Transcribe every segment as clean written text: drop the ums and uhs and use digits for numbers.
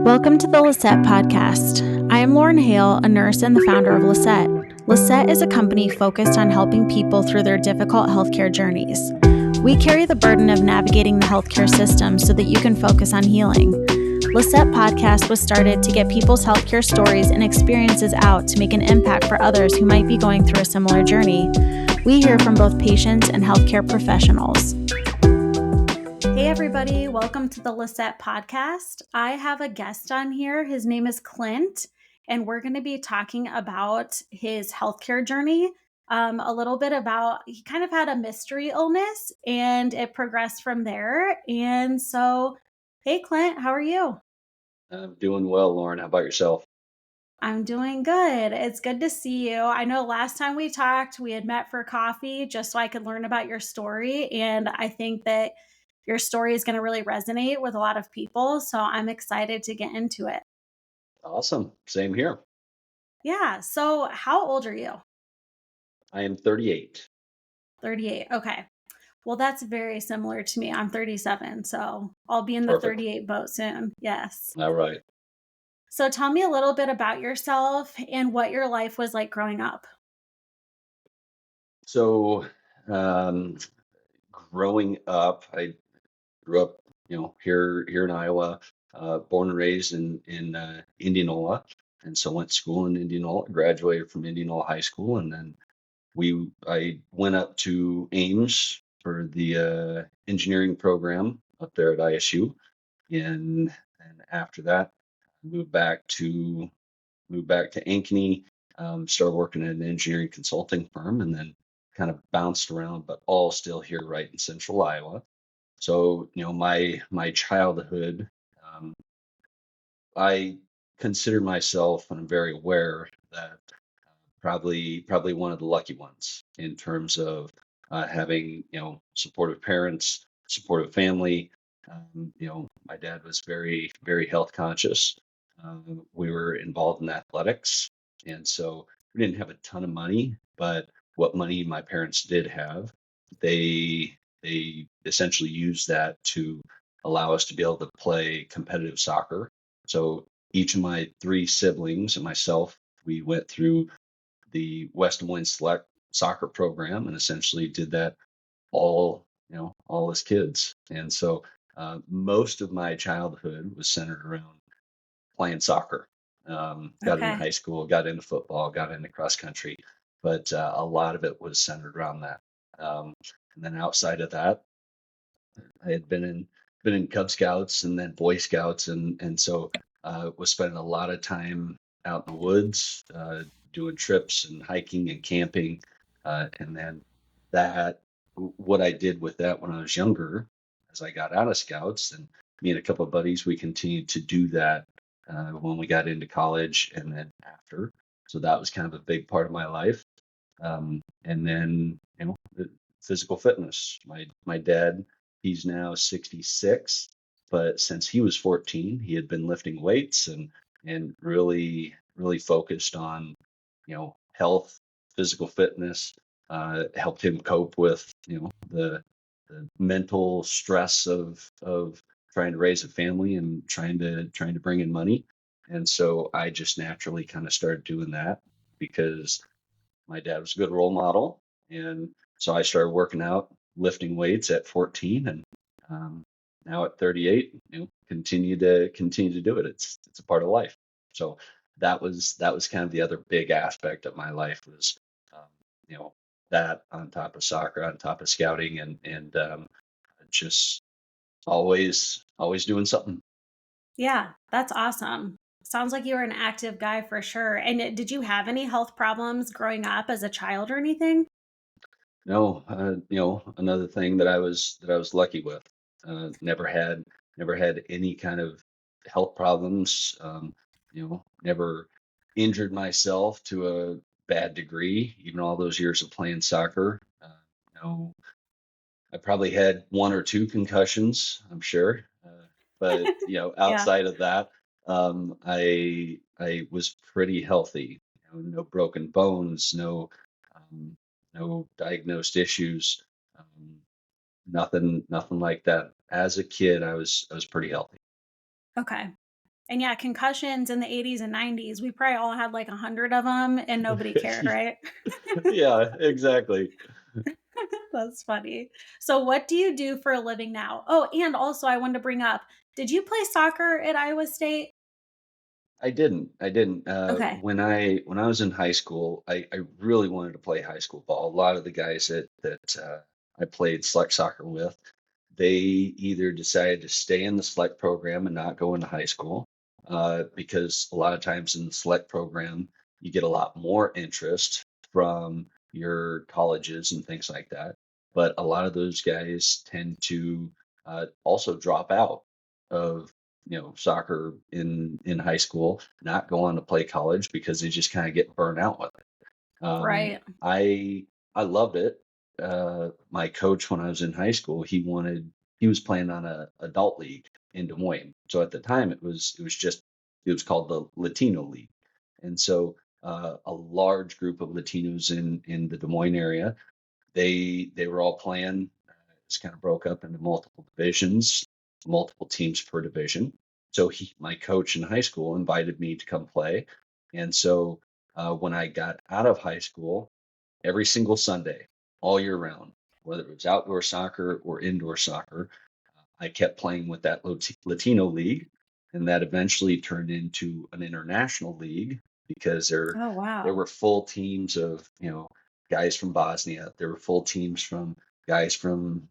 Welcome to the LahSET podcast. I am Lauren Hale, a nurse and the founder of LahSET. LahSET is a company focused on helping people through their difficult healthcare journeys. We carry the burden of navigating the healthcare system so that you can focus on healing. LahSET podcast was started to get people's healthcare stories and experiences out to make an impact for others who might be going through a similar journey. We hear from both patients and healthcare professionals. Hey everybody, welcome to the LahSET podcast. I have a guest on here. His name is Clint, and we're going to be talking about his healthcare journey. A little bit about, he kind of had a mystery illness and it progressed from there. And so, hey Clint, how are you? I'm doing well, Lauren. How about yourself? I'm doing good. It's good to see you. I know last time we talked, we had met for coffee just so I could learn about your story. And I think that your story is going to really resonate with a lot of people. So I'm excited to get into it. Awesome. Same here. Yeah. So how old are you? I am 38. 38. Okay. Well, that's very similar to me. I'm 37. So I'll be in the Perfect. 38 boat soon. Yes. All right. So tell me a little bit about yourself and what your life was like growing up. So, growing up, I grew up, here in Iowa, born and raised in Indianola, and so went to school in Indianola. Graduated from Indianola High School, and then I went up to Ames for the engineering program up there at ISU, and after that, moved back to moved back to Ankeny, started working at an engineering consulting firm, and then kind of bounced around, but all still here right in central Iowa. So, my childhood, um, I consider myself, and I'm very aware that probably one of the lucky ones in terms of having supportive parents, supportive family. My dad was very health conscious. We were involved in athletics, and so we didn't have a ton of money, but what money my parents did have, they essentially used that to allow us to be able to play competitive soccer. So each of my three siblings and myself, we went through the West Des Moines Select soccer program and essentially did that all as kids. And so most of my childhood was centered around playing soccer. Got into Okay. high school, got into football, got into cross country, but a lot of it was centered around that. And then outside of that, I had been in Cub Scouts and then Boy Scouts, and so was spending a lot of time out in the woods, doing trips and hiking and camping, and then that what I did with that when I was younger, as I got out of Scouts, and me and a couple of buddies, we continued to do that when we got into college and then after. So that was kind of a big part of my life. And then the physical fitness. My dad, he's now 66, but since he was 14, he had been lifting weights and really focused on health, physical fitness. Helped him cope with the mental stress of trying to raise a family and trying to bring in money. And so I just naturally kind of started doing that because my dad was a good role model, and so I started working out, lifting weights at 14, and now at 38, continue to do it. It's a part of life. So that was kind of the other big aspect of my life was, um, you know, that on top of soccer, on top of scouting, and just always doing something. Yeah, that's awesome. Sounds like you were an active guy for sure. And did you have any health problems growing up as a child or anything? No, another thing that I was lucky with. Never had any kind of health problems. Never injured myself to a bad degree. Even all those years of playing soccer. No, I probably had one or two concussions, I'm sure. But Yeah. outside of that, I was pretty healthy. No broken bones, um, no diagnosed issues, um, nothing like that. As a kid, I was pretty healthy. Okay. And yeah, concussions in the 80s and 90s, we probably all had like 100 of them and nobody cared, right? Yeah, exactly. That's funny. So, what do you do for a living now? Oh, and also, I wanted to bring up, did you play soccer at Iowa State? I didn't. Okay. When I was in high school, I really wanted to play high school ball. A lot of the guys that I played select soccer with, they either decided to stay in the select program and not go into high school, because a lot of times in the select program, you get a lot more interest from your colleges and things like that. But a lot of those guys tend to also drop out of soccer in high school, not go on to play college because they just kind of get burnt out with it. Right. I loved it. My coach when I was in high school, he was playing on a adult league in Des Moines. So at the time it was called the Latino League. And so a large group of Latinos in the Des Moines area, they were all playing. It's kind of broke up into multiple divisions, multiple teams per division. So my coach in high school, invited me to come play, and so when I got out of high school, every single Sunday, all year round, whether it was outdoor soccer or indoor soccer, I kept playing with that Latino league, and that eventually turned into an international league because Oh, there wow. were full teams of guys from Bosnia. There were full teams from guys from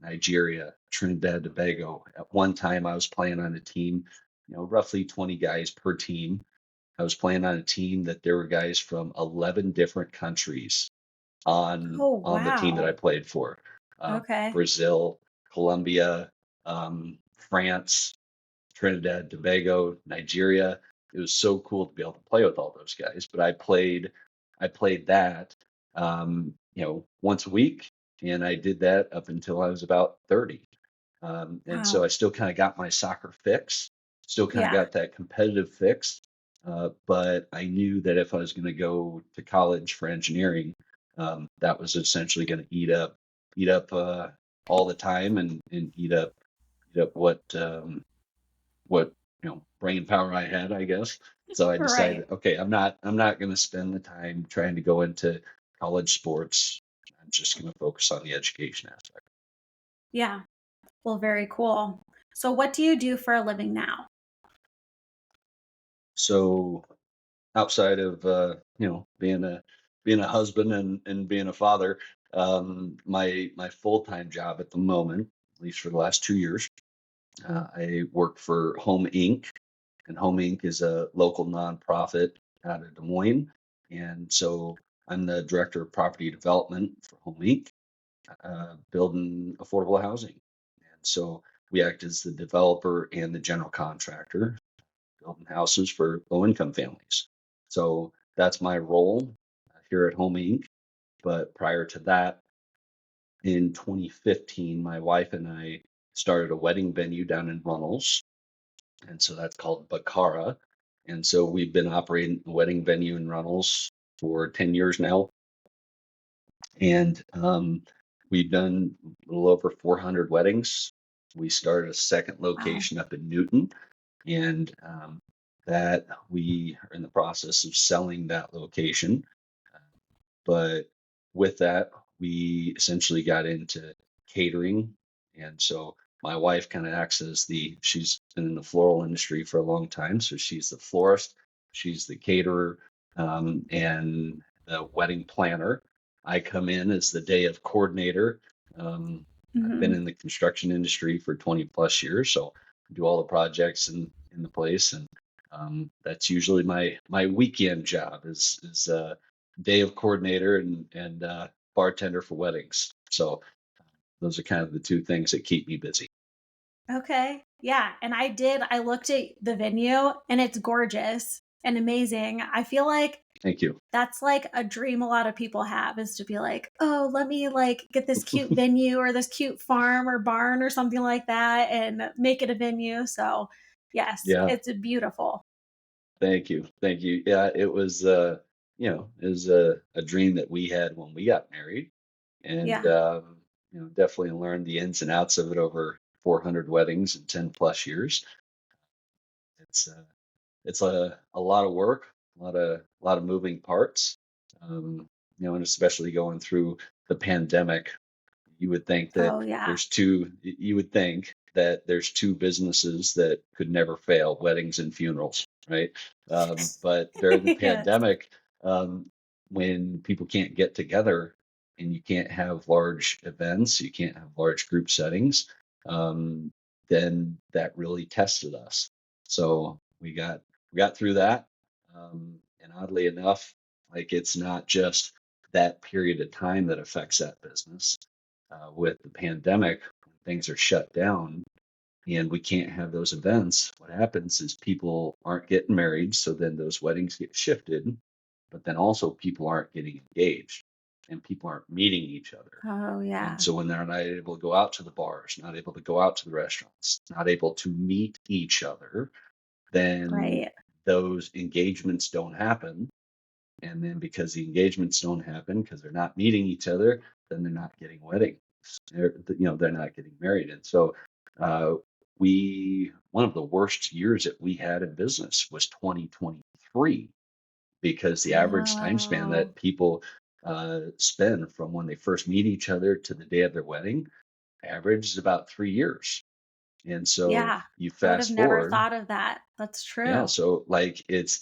Nigeria, Trinidad, Tobago. At one time, I was playing on a team, roughly 20 guys per team. I was playing on a team that there were guys from 11 different countries Oh, on the team that I wow. played for. Okay. Brazil, Colombia, France, Trinidad, Tobago, Nigeria. It was so cool to be able to play with all those guys. But I played that, once a week, and I did that up until I was about 30. And so Wow. I still kind of got my soccer fix, still kind of Yeah. got that competitive fix. But I knew that if I was going to go to college for engineering, that was essentially going to eat up all the time and eat up what brain power I had, I guess. So I Right. decided, okay, I'm not going to spend the time trying to go into college sports. I'm just going to focus on the education aspect. Yeah. Well, very cool. So, what do you do for a living now? So outside of being a husband and being a father, my full-time job at the moment, at least for the last 2 years, I work for Home Inc. And Home Inc. is a local nonprofit out of Des Moines. And so I'm the director of property development for Home Inc., building affordable housing. And so we act as the developer and the general contractor, building houses for low income families. So that's my role here at Home Inc. But prior to that, in 2015, my wife and I started a wedding venue down in Runnels, and so that's called Bacara. And so we've been operating a wedding venue in Runnels for 10 years now, and we've done a little over 400 weddings. We started a second Wow. location up in Newton, and that we are in the process of selling that location. But with that, we essentially got into catering. And so my wife kind of acts as she's been in the floral industry for a long time. So she's the florist, she's the caterer, and the wedding planner. I come in as the day of coordinator. Um, I've been Hmm. in the construction industry for 20 plus years. So I do all the projects in the place. And that's usually my weekend job is day of coordinator and bartender for weddings. So those are kind of the two things that keep me busy. Okay. Yeah. And I looked at the venue and it's gorgeous and amazing. I feel like Thank you. that's like a dream a lot of people have is to be like, oh, let me like get this cute venue or this cute farm or barn or something like that and make it a venue. So, yes, Yeah, it's beautiful. thank you. Thank you. Yeah, it was it was a dream that we had when we got married, and Yeah. definitely learned the ins and outs of it over 400 weddings and 10 plus years. it's a lot of work, a lot of moving parts. And especially going through the pandemic, you would think that Oh, yeah. you would think that there's two businesses that could never fail: weddings and funerals, right? But during the Yes. pandemic, um, when people can't get together and you can't have large events, you can't have large group settings, um, then that really tested us. So we got through that. And oddly enough, like, it's not just that period of time that affects that business. With the pandemic, when things are shut down and we can't have those events, what happens is people aren't getting married. So then those weddings get shifted, but then also people aren't getting engaged and people aren't meeting each other. Oh, And yeah. so when they're not able to go out to the bars, not able to go out to the restaurants, not able to meet each other, then Right. those engagements don't happen. And then because the engagements don't happen because they're not meeting each other, then they're not getting weddings. They're not getting married. And so uh, we one of the worst years that we had in business was 2023, because the average time span Oh, that people spend from when they first meet each other to the day of their wedding average is about 3 years. And so yeah. you I would have fast never forward. thought of that. That's Yeah, true. so like it's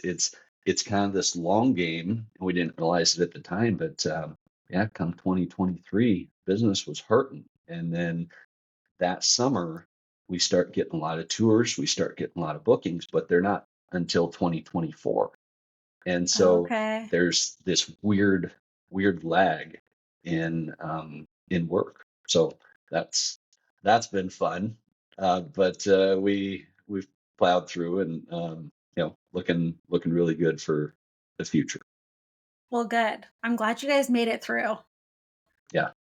kind of this long game. We didn't realize it at the time, but yeah, come 2023, business was hurting. And then that summer, we start getting a lot of tours, we start getting a lot of bookings, but they're not until 2024. And so Okay. there's this weird lag in work. So that's that's been fun. But we've plowed through, and looking really good for the future. Well, good. I'm glad you guys made it through. Yeah.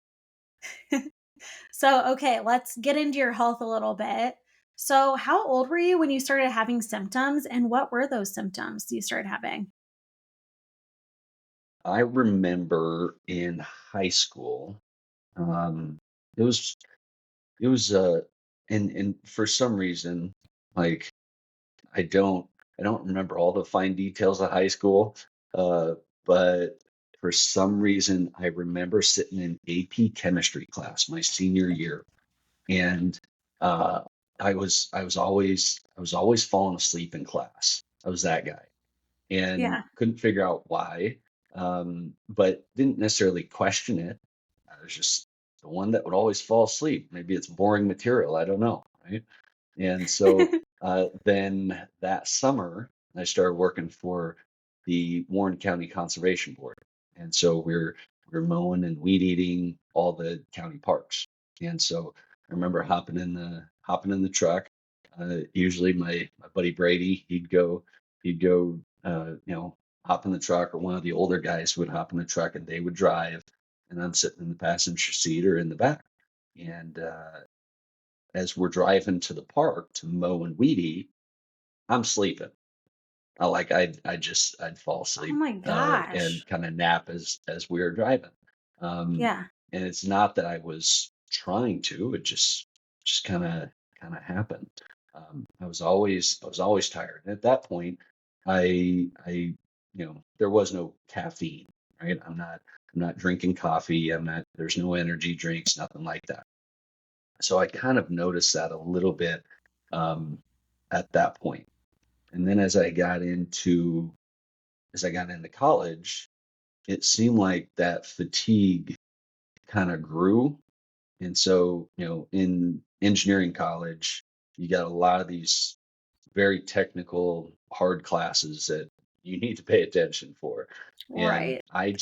So, okay, let's get into your health a little bit. So, how old were you when you started having symptoms, and what were those symptoms you started having? I remember in high school, um, it was it was and for some reason, like, I don't I don't remember all the fine details of high school, uh, but for some reason I remember sitting in AP chemistry class my senior year, and uh, I was always falling asleep in class. I was that guy, and Yeah. couldn't figure out why, but didn't necessarily question it. I was just the one that would always fall asleep. Maybe it's boring material. I don't know, right? And so then that summer, I started working for the Warren County Conservation Board. And so we're mowing and weed eating all the county parks. And so I remember hopping in the truck. Usually my buddy Brady, he'd go hop in the truck, or one of the older guys would hop in the truck and they would drive, and I'm sitting in the passenger seat or in the back. And as we're driving to the park to mow and weed eat, I'm sleeping. I'd fall Oh asleep my and gosh. kind of nap as we were driving. Um, Yeah. and it's not that I was trying to; it just kind of happened. I was always tired. And at that point, there was no caffeine, right? I'm not drinking coffee. There's no energy drinks, nothing like that. So I kind of noticed that a little bit um, at that point. And then as I got into college, it seemed like that fatigue kind of grew. And so, in engineering college, you got a lot of these very technical, hard classes that you need to pay attention for. And Right. I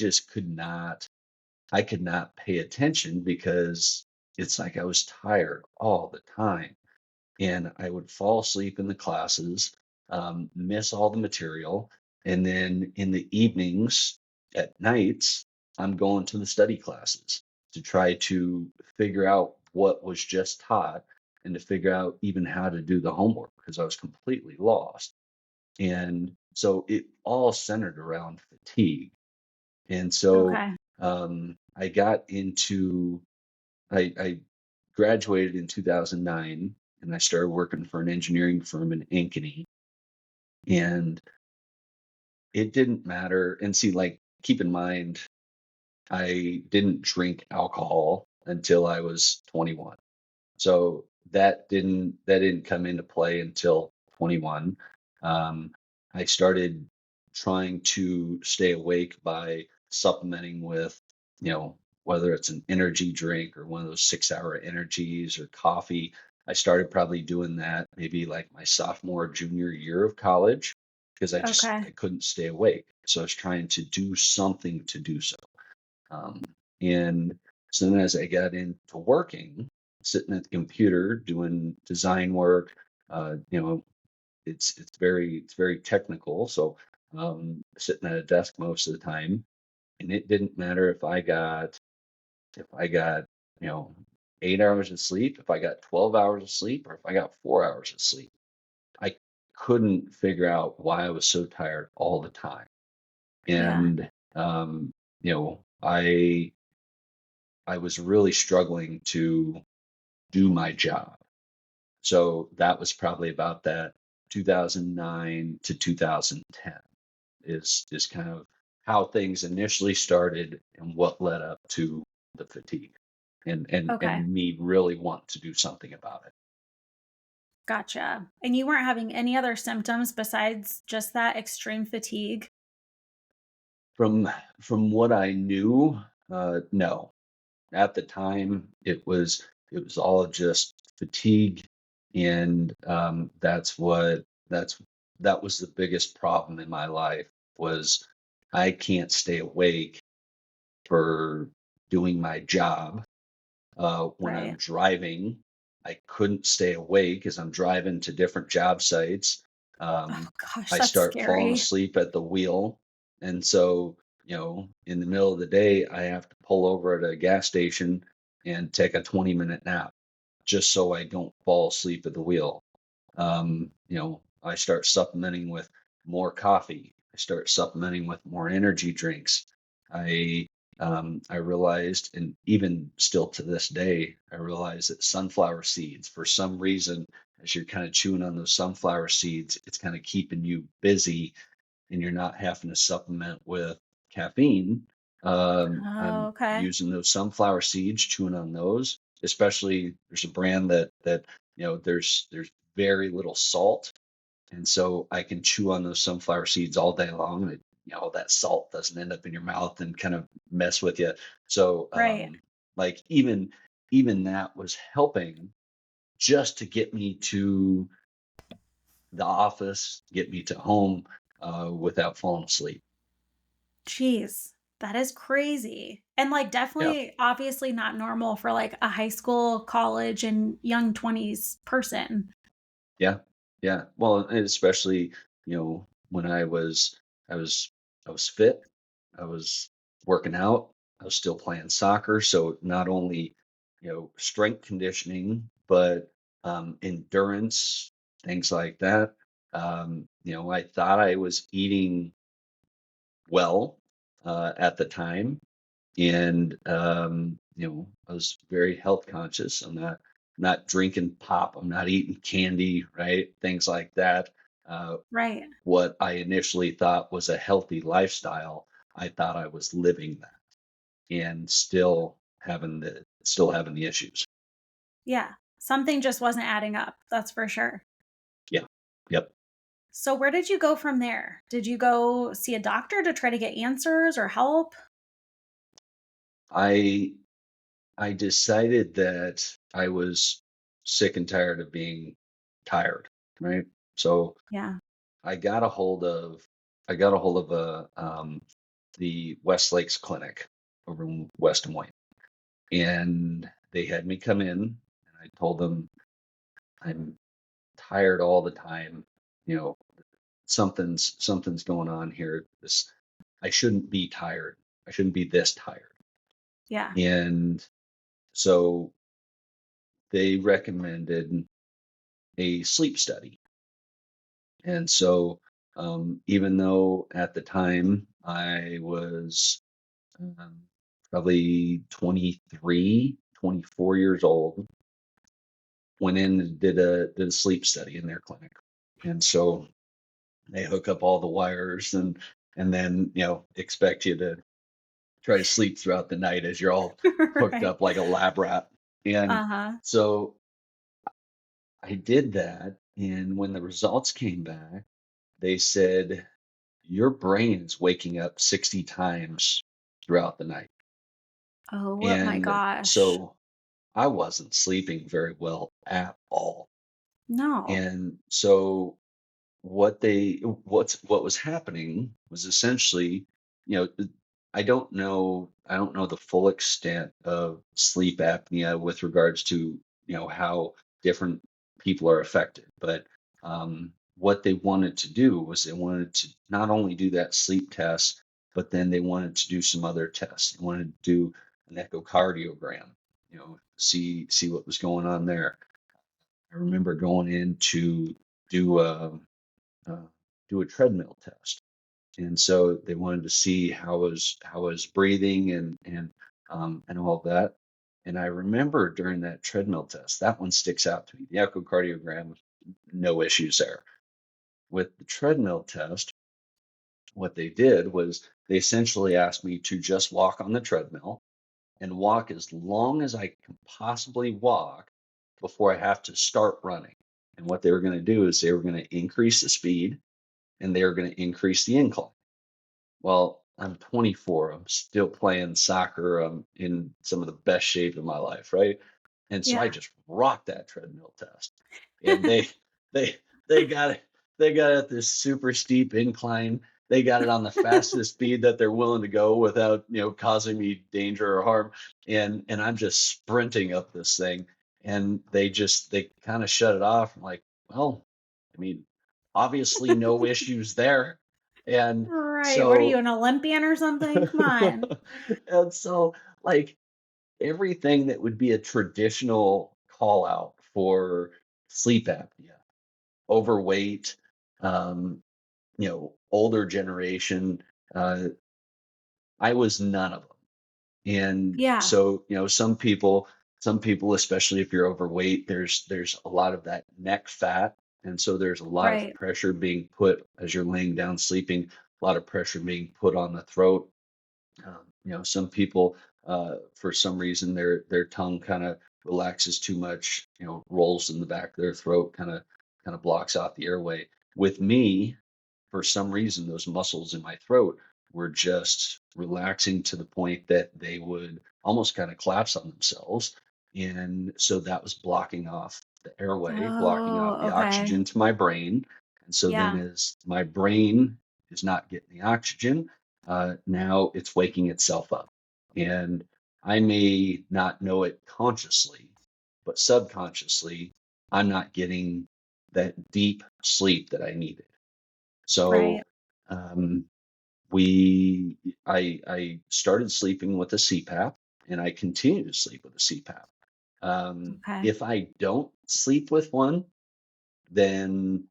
could not pay attention because it's like I was tired all the time, and I would fall asleep in the classes, miss all the material, and then in the evenings at nights, I'm going to the study classes to try to figure out what was just taught and to figure out even how to do the homework because I was completely lost. And so it all centered around fatigue. And so Okay. I got into I graduated in 2009, and I started working for an engineering firm in Ankeny. And it didn't matter. And see, like, keep in mind, I didn't drink alcohol until I was 21. So that didn't come into play until 21. Um, I started trying to stay awake by supplementing with, whether it's an energy drink or one of those 6-hour energies or coffee. I started probably doing that maybe like my sophomore, junior year of college because I Okay. couldn't stay awake. So I was trying to do something to do so. Um, and so then as I got into working, sitting at the computer doing design work, it's very technical. So sitting at a desk most of the time, and it didn't matter if I got, you know, 8 hours of sleep, if I got 12 hours of sleep, or if I got 4 hours of sleep. I couldn't figure out why I was so tired all the time. Yeah. And I was really struggling to do my job. So that was probably about that 2009 to 2010 is kind of how things initially started and what led up to the fatigue and and Okay. and me really want to do something about it. Gotcha. And you weren't having any other symptoms besides just that extreme fatigue? From what I knew, no. At the time, it was all just fatigue, and that was the biggest problem in my life was I can't stay awake for doing my job. When I'm Right. driving, I couldn't stay awake as I'm driving to different job sites. Oh Um, gosh, I that's start falling scary. asleep at the wheel. And so, in the middle of the day, I have to pull over at a gas station and take a 20-minute nap just so I don't fall asleep at the wheel. I start supplementing with more coffee. I start supplementing with more energy drinks. I realized, and even still to this day, I realize that sunflower seeds, for some reason, as you're kind of chewing on those sunflower seeds, it's kind of keeping you busy and you're not having to supplement with caffeine. Oh, I'm okay. using those sunflower seeds, chewing on those. Especially, there's a brand that there's very little salt, and so I can chew on those sunflower seeds all day long. That salt doesn't end up in your mouth and kind of mess with you. So, Right. like even that was helping just to get me to the office, get me to home without falling asleep. Jeez. That is crazy. And like Yeah, definitely obviously not normal for like a high school, college, and young 20s person. yeah, yeah. Well, and especially when I was I was fit, I was working out, I was still playing soccer. So not only strength conditioning, but endurance, things like that. I thought I was eating well at the time, and I was very health conscious. I'm not drinking pop. I'm not eating candy, right? Things like that. Uh, Right. what I initially thought was a healthy lifestyle, I thought I was living that, and still having the issues. Yeah. Something just wasn't adding up. That's for sure. Yeah. Yep. So where did you go from there? Did you go see a doctor to try to get answers or help? I I decided that I was sick and tired of being tired, right? So Yeah. I got a hold of I got a hold of the West Lakes Clinic over in West Des Moines, and they had me come in, and I told them I'm tired all the time. You know, something's going on here. I shouldn't be tired. I shouldn't be this tired. Yeah. And so they recommended a sleep study. And so, even though at the time I was um, probably 23, 24 years old, went in and did a sleep study in their clinic. And so They hook up all the wires and then, expect you to try to sleep throughout the night as you're all hooked Right. up like a lab rat. And Uh-huh. so I did that. And when the results came back, they said, your brain is waking up 60 times throughout the night. Oh my And gosh. so I wasn't sleeping very well at all. No. And so what was happening was essentially, you know, I don't know the full extent of sleep apnea with regards to, how different people are affected, but what they wanted to do was they wanted to not only do that sleep test, but then they wanted to do some other tests. They wanted to do an echocardiogram, see what was going on there. I remember going in to do uh, do a treadmill test, and so they wanted to see how I was breathing and all of that. And I remember during that treadmill test, that one sticks out to me. The echocardiogram, no issues there. With the treadmill test, what they did was they essentially asked me to just walk on the treadmill and walk as long as I can possibly walk before I have to start running. And what they were going to do is they were going to increase the speed and they were going to increase the incline. Well, I'm 24. I'm still playing soccer. I'm in some of the best shape of my life, right? And so I Yeah. just rocked that treadmill test. And they they got it they got it at this super steep incline. They got it on the fastest speed that they're willing to go without, causing me danger or harm. And I'm just sprinting up this thing. And they kind of shut it off. I'm like, well, I mean, obviously no issues there. And Right. What are you, so an Olympian or something? Come on. and so like everything that would be a traditional call out for sleep apnea, overweight, older generation, uh, I was none of them. And Yeah. so, some people, especially if you're overweight, there's a lot of that neck fat. And so there's a lot of Right. pressure being put as you're laying down sleeping, a lot of pressure being put on the throat. Some people, for some reason, their tongue kind of relaxes too much, rolls in the back of their throat, kind of blocks out the airway. With me, for some reason, those muscles in my throat were just relaxing to the point that they would almost kind of collapse on themselves. And so that was blocking off the airway, blocking off Oh, the okay. oxygen to my brain. And so then, Yeah. as my brain is not getting the oxygen, now it's waking itself up. And I may not know it consciously, but subconsciously, I'm not getting that deep sleep that I needed. Right. So um, I started sleeping with a CPAP, and I continue to sleep with a CPAP. Okay. If I don't sleep with one, then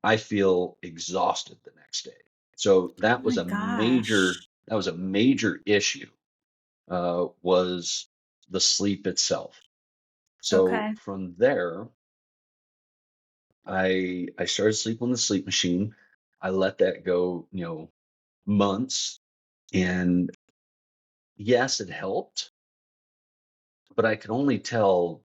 I feel exhausted the next day. So Oh my gosh. that was a major issue, was the sleep itself. So Okay. from there, I started sleeping on the sleep machine. I let that go, months, and yes, it helped, but I could only tell,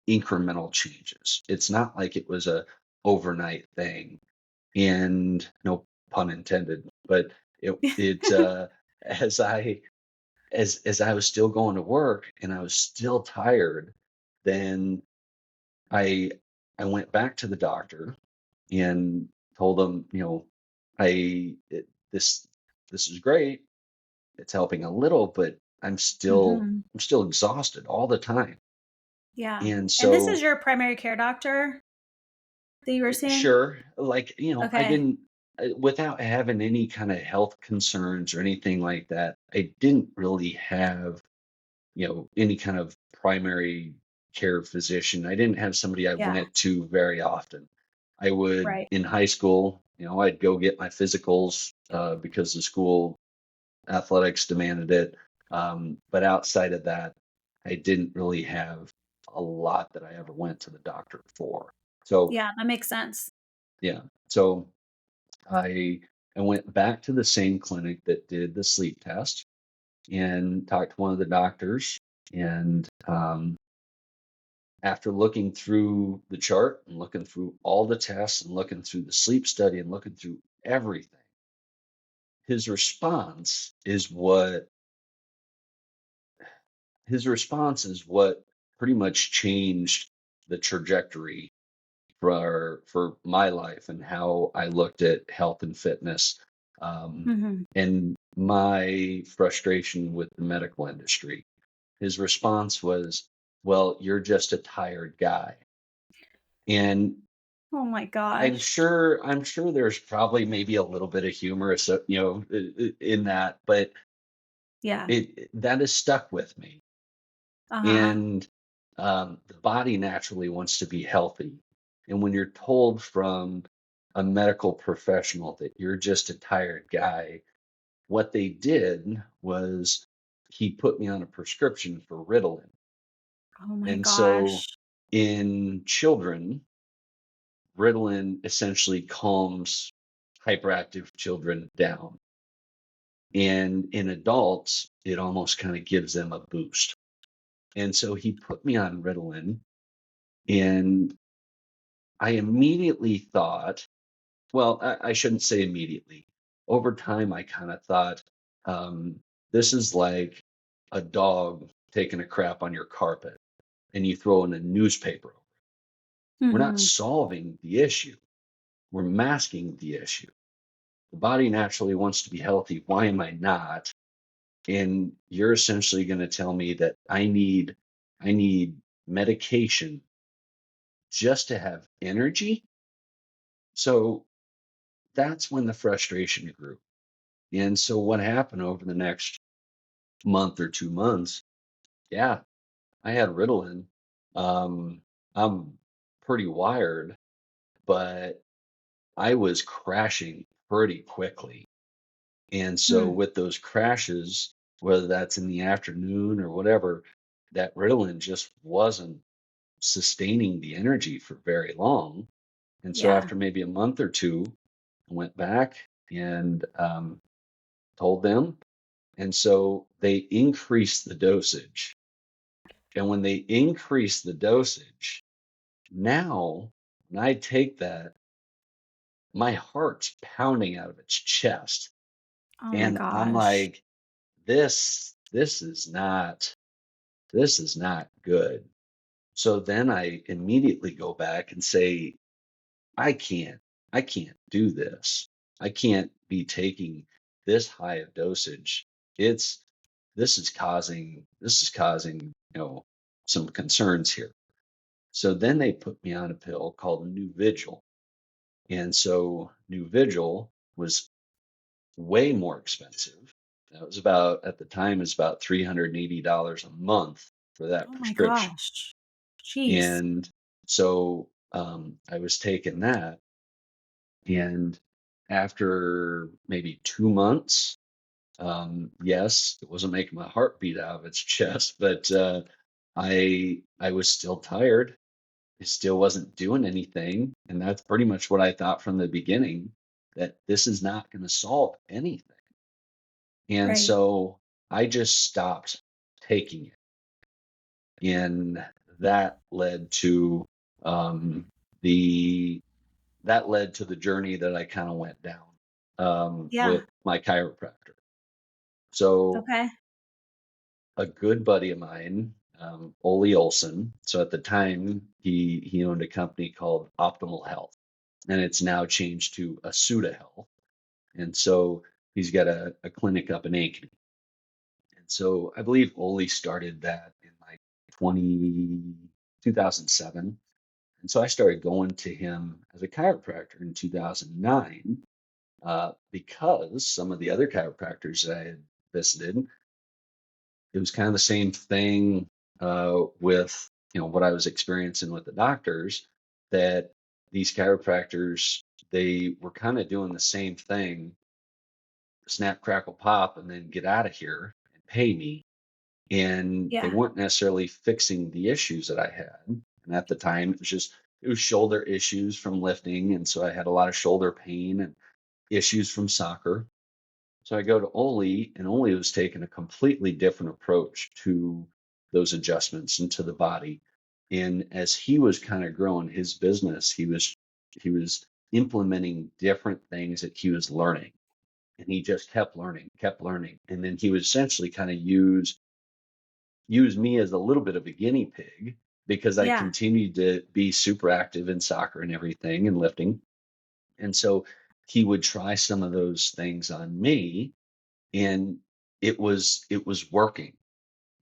incremental changes. It's not like it was a overnight thing, and no pun intended, but as I as I was still going to work and I was still tired, then I I went back to the doctor and told him, this this is great. It's helping a little, but Hmm. I'm still exhausted all the time. Yeah. And And this is so your primary care doctor that you were seeing? sure, like, I Okay. didn't without having any kind of health concerns or anything like that, I didn't really have, any kind of primary care physician. I didn't have somebody I Yeah. went to very often. I would, Right. in high school, I'd go get my physicals because the school athletics demanded it. But outside of that, I didn't really have a lot that I ever went to the doctor for. So Yeah, that makes sense. yeah. So I I went back to the same clinic that did the sleep test and talked to one of the doctors. And after looking through the chart and looking through all the tests and looking through the sleep study and looking through everything, his response is what his response is what pretty much changed the trajectory for my life and how I looked at health and fitness, um, Hmm. and my frustration with the medical industry. His response was, "Well, you're just a tired guy." And Oh my I'm gosh. sure I'm sure there's probably maybe a little bit of humor, so, in that, but Yeah. that has stuck with me. Uh-huh. And the body naturally wants to be healthy. And when you're told from a medical professional that you're just a tired guy, what they did was he put me on a prescription for Ritalin. Oh my And so gosh. in children, Ritalin essentially calms hyperactive children down. And in adults, it almost kind of gives them a boost. And so he put me on Ritalin, and I immediately thought, well, I shouldn't say immediately. Over time, I kind of thought, this is like a dog taking a crap on your carpet and you throw in a newspaper. We're not Hmm. solving the issue, we're masking the issue. The body naturally wants to be healthy. Why am I not? And you're essentially going to tell me that I need medication just to have energy. So that's when the frustration grew. And so what happened over the next month or 2 months? Yeah, I had Ritalin. I'm pretty wired, but I was crashing pretty quickly. And so Hmm. with those crashes, whether that's in the afternoon or whatever, that Ritalin just wasn't sustaining the energy for very long. And so Yeah. after maybe a month or two, I went back and told them. And so they increased the dosage. And when they increase the dosage, now when I take that, my heart's pounding out of its chest. Oh my And I'm gosh. like, this is not good. So then I immediately go back and say, I can't, I can't do this. I can't be taking this high of dosage. It's this is causing, some concerns here. So then they put me on a pill called New Vigil. And so New Vigil was way more expensive. That was about, at the time, is about $380 a month for that Oh my prescription. gosh. Jeez. And so I was taking that. And after maybe 2 months, yes, it wasn't making my heart beat out of its chest, but I was still tired. It still wasn't doing anything. And that's pretty much what I thought from the beginning, that this is not going to solve anything. And Right. so I just stopped taking it. And that led to um, the the journey that I kind of went down Yeah. with my chiropractor. So Okay. a good buddy of mine, Ole Olson. So at the time, he owned a company called Optimal Health, and it's now changed to Asuda Health. And so he's got a clinic up in Ankeny. And so I believe Ole started that in like 2007. And so I started going to him as a chiropractor in 2009, because some of the other chiropractors that I had visited, it was kind of the same thing with what I was experiencing with the doctors, that these chiropractors, they were kind of doing the same thing, snap, crackle, pop, and then get out of here and pay me. And they Yeah. weren't necessarily fixing the issues that I had. And at the time, it was shoulder issues from lifting. And so I had a lot of shoulder pain. And issues from soccer. So I go to Oli, and Oli was taking a completely different approach to those adjustments into the body. And as he was kind of growing his business, he was implementing different things that he was learning. And he just kept learning, kept learning. And then he would essentially kind of use me as a little bit of a guinea pig because I Yeah. continued to be super active in soccer and everything and lifting. And so he would try some of those things on me, and it was working.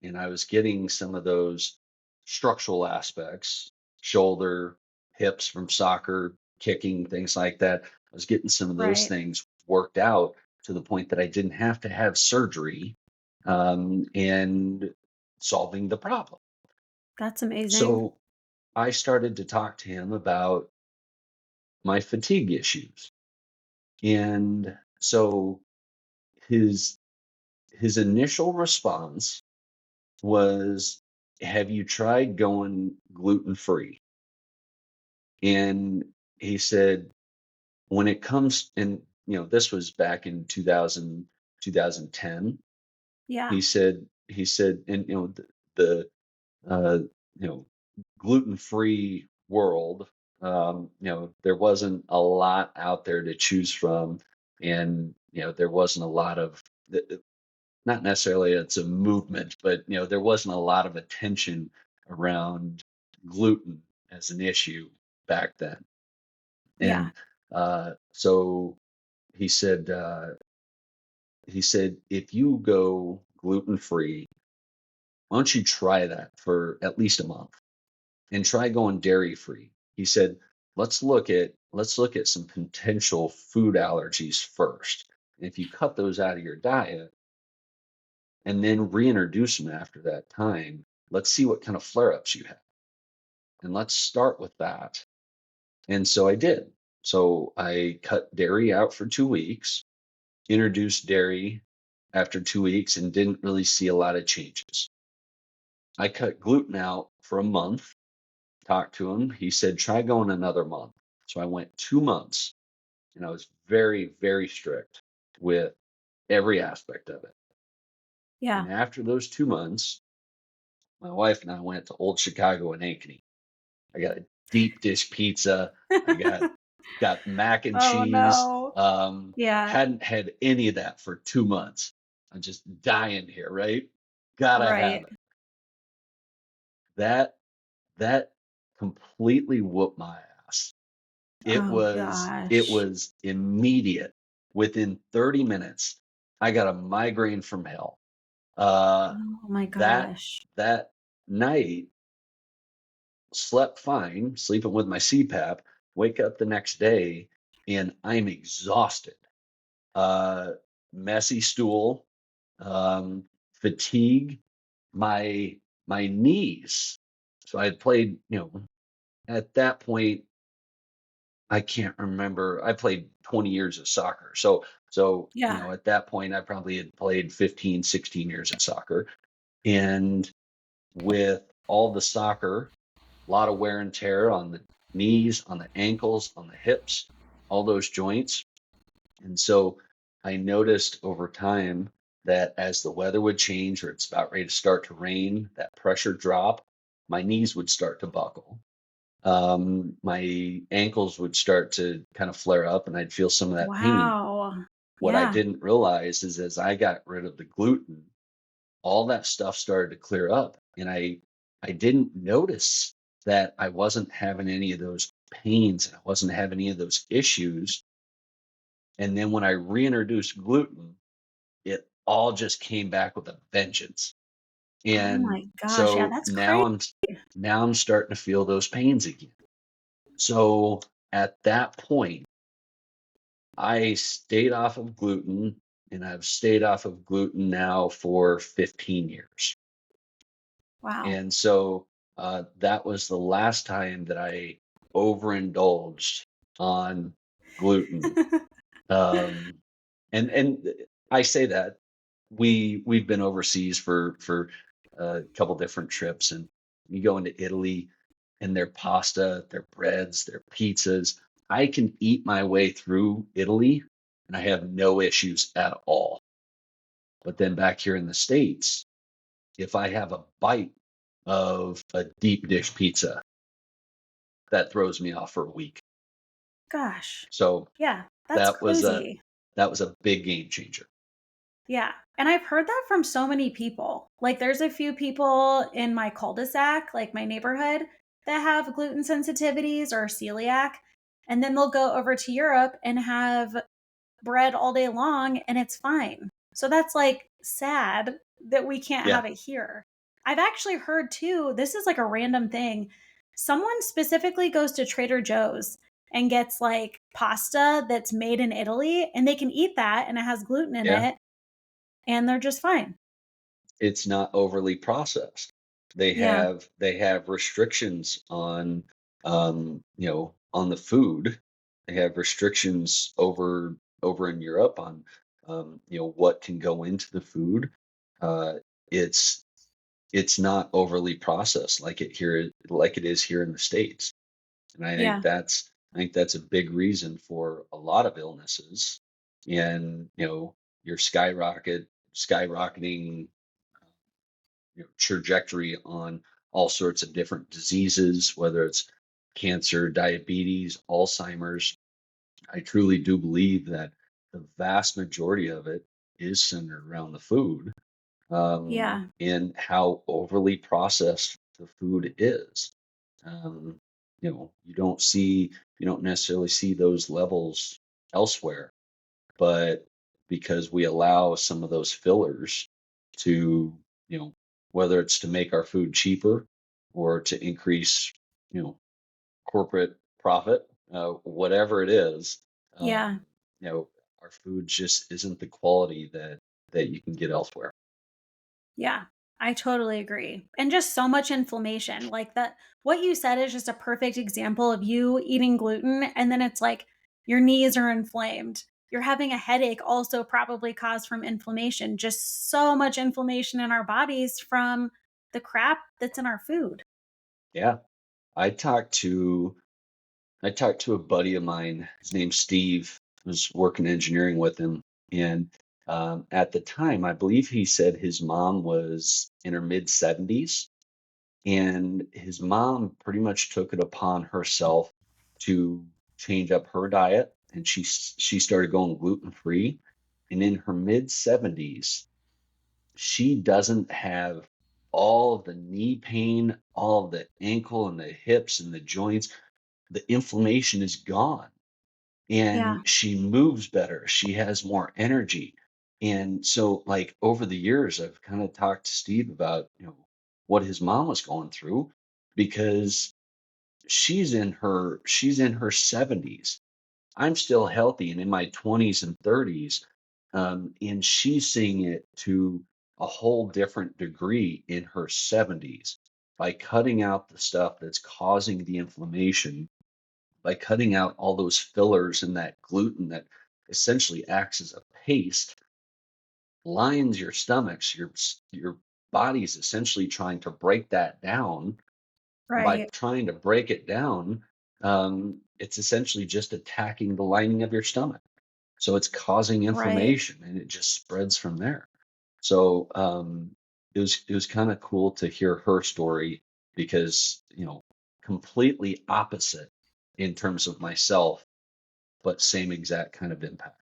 And I was getting some of those structural aspects, shoulder, hips from soccer, kicking, things like that. I was getting some of those Right. things worked out to the point that I didn't have to have surgery, and solving the problem. That's amazing. So I started to talk to him about my fatigue issues. And so his his initial response was, "Have you tried going gluten free?" And he said, when it comes, and this was back in 2010. Yeah. He said, and the uh, you know, gluten free world, there wasn't a lot out there to choose from. And, there wasn't a lot of, not necessarily it's a movement, but there wasn't a lot of attention around gluten as an issue back then. Yeah. And so he said, if you go gluten free, why don't you try that for at least a month and try going dairy free? He said, let's look at some potential food allergies first. And if you cut those out of your diet, and then reintroduce them after that time, let's see what kind of flare ups you have. And let's start with that. And so I did. So I cut dairy out for 2 weeks, introduced dairy after 2 weeks, and didn't really see a lot of changes. I cut gluten out for a month, talked to him. He said, try going another month. So I went 2 months, and I was very, very strict with every aspect of it. Yeah. And after those 2 months, my wife and I went to Old Chicago in Ankeny. I got a deep dish pizza. I got mac and Oh cheese. no. Yeah. Hadn't had any of that for 2 months. I'm just dying here, right? Gotta have Right. it. That that completely whooped my ass. It Oh was it gosh. was immediate. Within 30 minutes, I got a migraine from hell. Uh, Oh my that gosh. that night, slept fine, sleeping with my CPAP, wake up the next day, and I'm exhausted. Uh, Messy stool, fatigue, my my knees. So I had played, at that point, I can't remember. I played 20 years of soccer. So, Yeah. at that point, I probably had played 15, 16 years of soccer. And with all the soccer, a lot of wear and tear on the knees, on the ankles, on the hips, all those joints. And so I noticed over time that as the weather would change or it's about ready to start to rain, that pressure drop, my knees would start to buckle. My ankles would start to kind of flare up, and I'd feel some of that pain. Wow. What I Yeah. didn't realize is as I got rid of the gluten, all that stuff started to clear up, and I didn't notice that I wasn't having any of those pains and I wasn't having any of those issues. And then when I reintroduced gluten, it all just came back with a vengeance. Oh And my gosh. Yeah, so that's now crazy. I'm starting to feel those pains again. So at that point, I stayed off of gluten, and I've stayed off of gluten now for 15 years. Wow. And so that was the last time that I overindulged on gluten. Um, and I say that we've been overseas for a couple different trips, and you go into Italy, and their pasta, their breads, their pizzas. I can eat my way through Italy and I have no issues at all. But then back here in the States, if I have a bite of a deep dish pizza, that throws me off for a week. Gosh. So Yeah, that's that was a crazy. that was a big game changer. Yeah. And I've heard that from so many people. Like, there's a few people in my cul-de-sac, like my neighborhood, that have gluten sensitivities or celiac. And then they'll go over to Europe and have bread all day long and it's fine. So that's like sad that we can't Yeah, have it here. I've actually heard too, this is like a random thing. Someone specifically goes to Trader Joe's and gets like pasta that's made in Italy and they can eat that and it has gluten in yeah. it and they're just fine. It's not overly processed. They Yeah. have restrictions on on the food. They have restrictions over in Europe on what can go into the food. Uh, it's it's not overly processed like it is here in the States. And Yeah. I think that's a big reason for a lot of illnesses and your skyrocketing trajectory on all sorts of different diseases, whether it's cancer, diabetes, Alzheimer's. I truly do believe that the vast majority of it is centered around the food, Yeah. and how overly processed the food is. You don't necessarily see those levels elsewhere, but because we allow some of those fillers to, you know, whether it's to make our food cheaper or to increase, you know, corporate profit, whatever it is, um, Yeah. you know, our food just isn't the quality that you can get elsewhere. Yeah, I totally agree. And just so much inflammation. Like that, what you said is just a perfect example of you eating gluten. And then it's like your knees are inflamed. You're having a headache, also probably caused from inflammation. Just so much inflammation in our bodies from the crap that's in our food. Yeah, I talked to I talked to a buddy of mine. His name's Steve. I was working engineering with him, and at the time, I believe he said his mom was in her mid 70s, and his mom pretty much took it upon herself to change up her diet, and she started going gluten free. And in her mid 70s, she doesn't have all of the knee pain, all of the ankle and the hips and the joints. The inflammation is gone Yeah. and she moves better. She has more energy. And so like over the years I've kind of talked to Steve about, what his mom was going through because she's in her 70s. I'm still healthy and in my 20s and 30s. And she's seeing it to a whole different degree in her 70s by cutting out the stuff that's causing the inflammation, by cutting out all those fillers and that gluten that essentially acts as a paste, lines your stomachs, your body's essentially trying to break that down. And by Right. trying to break it down, it's essentially just attacking the lining of your stomach. So it's causing Right. inflammation and it just spreads from there. So it was kind of cool to hear her story because, completely opposite in terms of myself, but same exact kind of impact.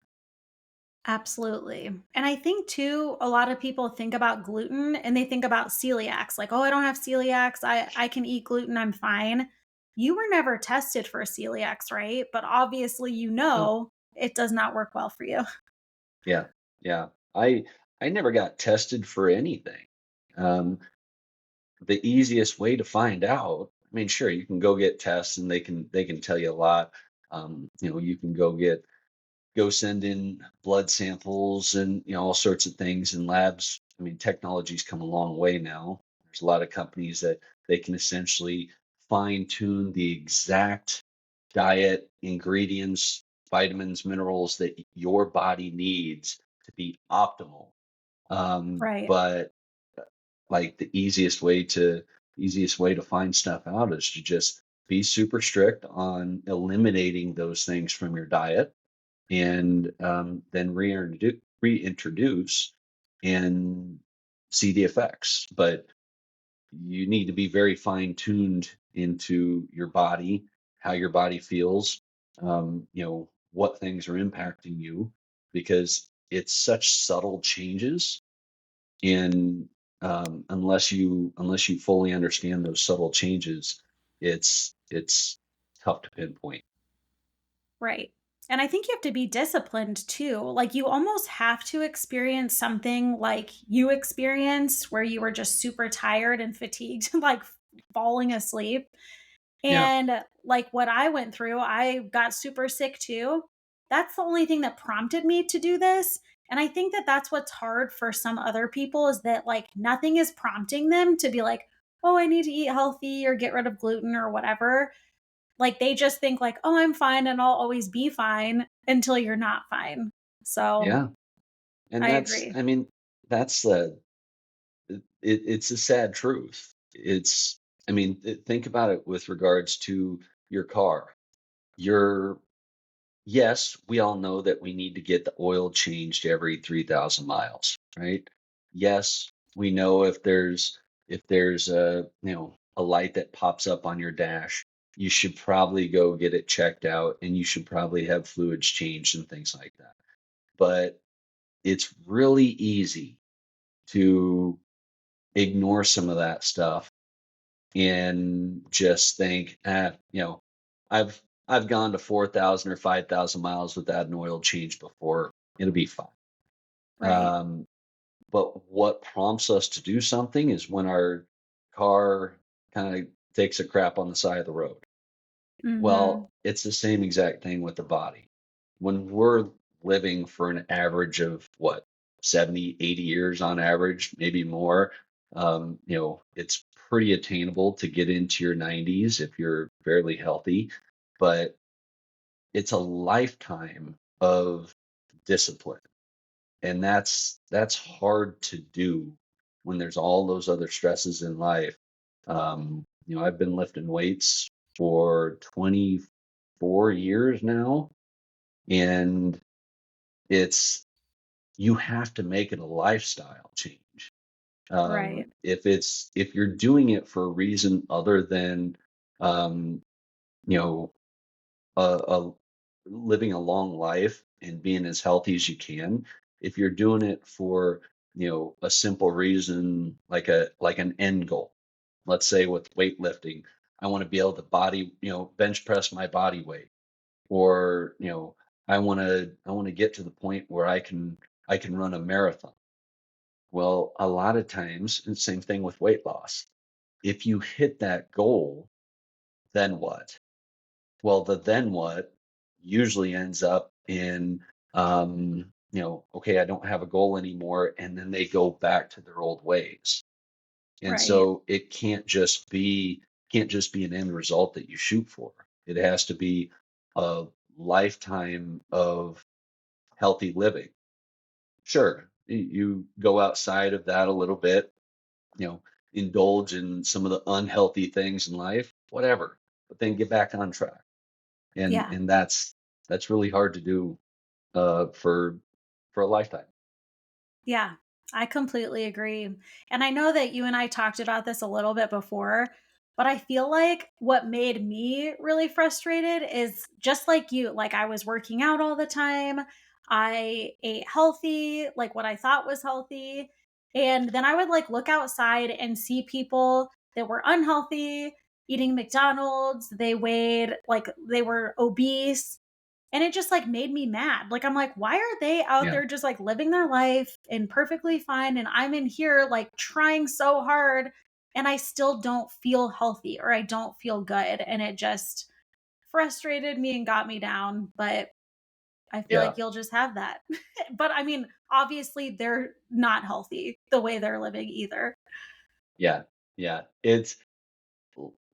Absolutely. And I think too, a lot of people think about gluten and they think about celiacs, like, oh, I don't have celiacs. I can eat gluten. I'm fine. You were never tested for celiacs, right? But obviously, No. it does not work well for you. Yeah. Yeah. I never got tested for anything. Um, the easiest way to find out, I mean, sure, you can go get tests and they can tell you a lot. You can go send in blood samples and all sorts of things in labs. I mean, technology's come a long way now. There's a lot of companies that they can essentially fine tune the exact diet, ingredients, vitamins, minerals that your body needs to be optimal. Right. But like the easiest way to find stuff out is to just be super strict on eliminating those things from your diet and then reintroduce and see the effects. But you need to be very fine tuned into your body, how your body feels, what things are impacting you, because it's such subtle changes. And unless you fully understand those subtle changes, it's tough to pinpoint. Right. And I think you have to be disciplined too. Like you almost have to experience something like you experienced where you were just super tired and fatigued, like falling asleep. Yeah. And like what I went through, I got super sick too. That's the only thing that prompted me to do this. And I think that that's what's hard for some other people is that like nothing is prompting them to be like, oh, I need to eat healthy or get rid of gluten or whatever. Like they just think like, "Oh, I'm fine and I'll always be fine," until you're not fine. So, Yeah. And I that's, agree. I mean, that's the it's a sad truth. I mean, think about it with regards to your car. Your Yes, we all know that we need to get the oil changed every 3,000 miles, right? Yes, we know if there's a light that pops up on your dash, you should probably go get it checked out, and you should probably have fluids changed and things like that. But it's really easy to ignore some of that stuff and just think, I've gone to 4,000 or 5,000 miles without an oil change before. It'll be fine. Right. Um, but what prompts us to do something is when our car kind of takes a crap on the side of the road. Mhm. Well, it's the same exact thing with the body. When we're living for an average of what, 70, 80 years on average, maybe more, it's pretty attainable to get into your 90s if you're fairly healthy, but it's a lifetime of discipline. And that's hard to do when there's all those other stresses in life. I've been lifting weights for 24 years now, and it's you have to make it a lifestyle change. Right. If you're doing it for a reason other than um, you know a living a long life and being as healthy as you can, if you're doing it for a simple reason, like an end goal, let's say with weightlifting, I want to be able to bench press my body weight, or I want to get to the point where I can run a marathon. Well, a lot of times, and same thing with weight loss, if you hit that goal, then what? Well, the then what usually ends up in, okay, I don't have a goal anymore. And then they go back to their old ways. And Right. so it can't just be an end result that you shoot for. It has to be a lifetime of healthy living. Sure, you go outside of that a little bit, you know, indulge in some of the unhealthy things in life, whatever, but then get back on track. and Yeah. and that's really hard to do for a lifetime. Yeah, I completely agree. And I know that you and I talked about this a little bit before, but I feel like what made me really frustrated is just like you, like I was working out all the time. I ate healthy, like what I thought was healthy. And then I would like look outside and see people that were unhealthy, eating McDonald's. They weighed like they were obese and it just like made me mad. Like I'm like, why are they out Yeah, there just like living their life and perfectly fine and I'm in here like trying so hard and I still don't feel healthy or I don't feel good and it just frustrated me and got me down, but I feel yeah, like you'll just have that. But I mean, obviously they're not healthy the way they're living either. yeah, yeah.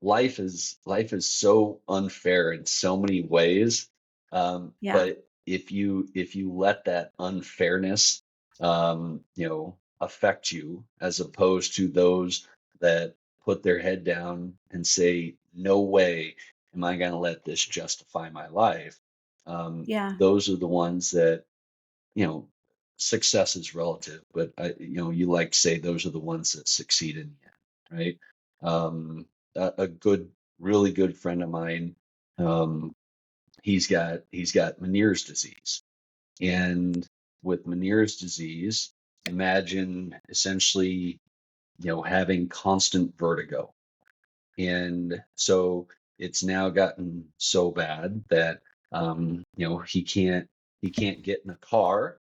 Life is so unfair in so many ways. Yeah. But if you let that unfairness affect you, as opposed to those that put their head down and say, no way am I going to let this justify my life, Yeah. Those are the ones that, you know, success is relative, but you like to say those are the ones that succeed in the end, right? A good, really good friend of mine, um, he's got Meniere's disease, and with Meniere's disease, imagine essentially, having constant vertigo. And so it's now gotten so bad that he can't get in a car,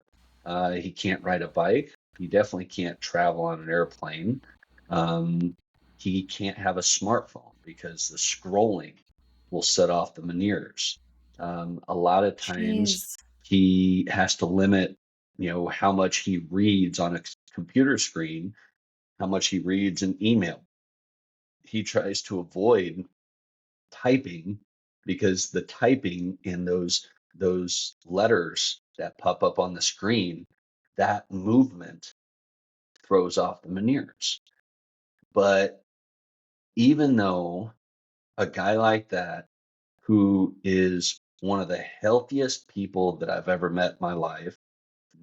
he can't ride a bike, he definitely can't travel on an airplane. Um, he can't have a smartphone because the scrolling will set off the Meniere's. A lot of times Jeez. he has to limit, how much he reads on a computer screen, how much he reads an email. He tries to avoid typing because the typing in those letters that pop up on the screen, that movement throws off the Meniere's. But even though a guy like that, who is one of the healthiest people that I've ever met in my life,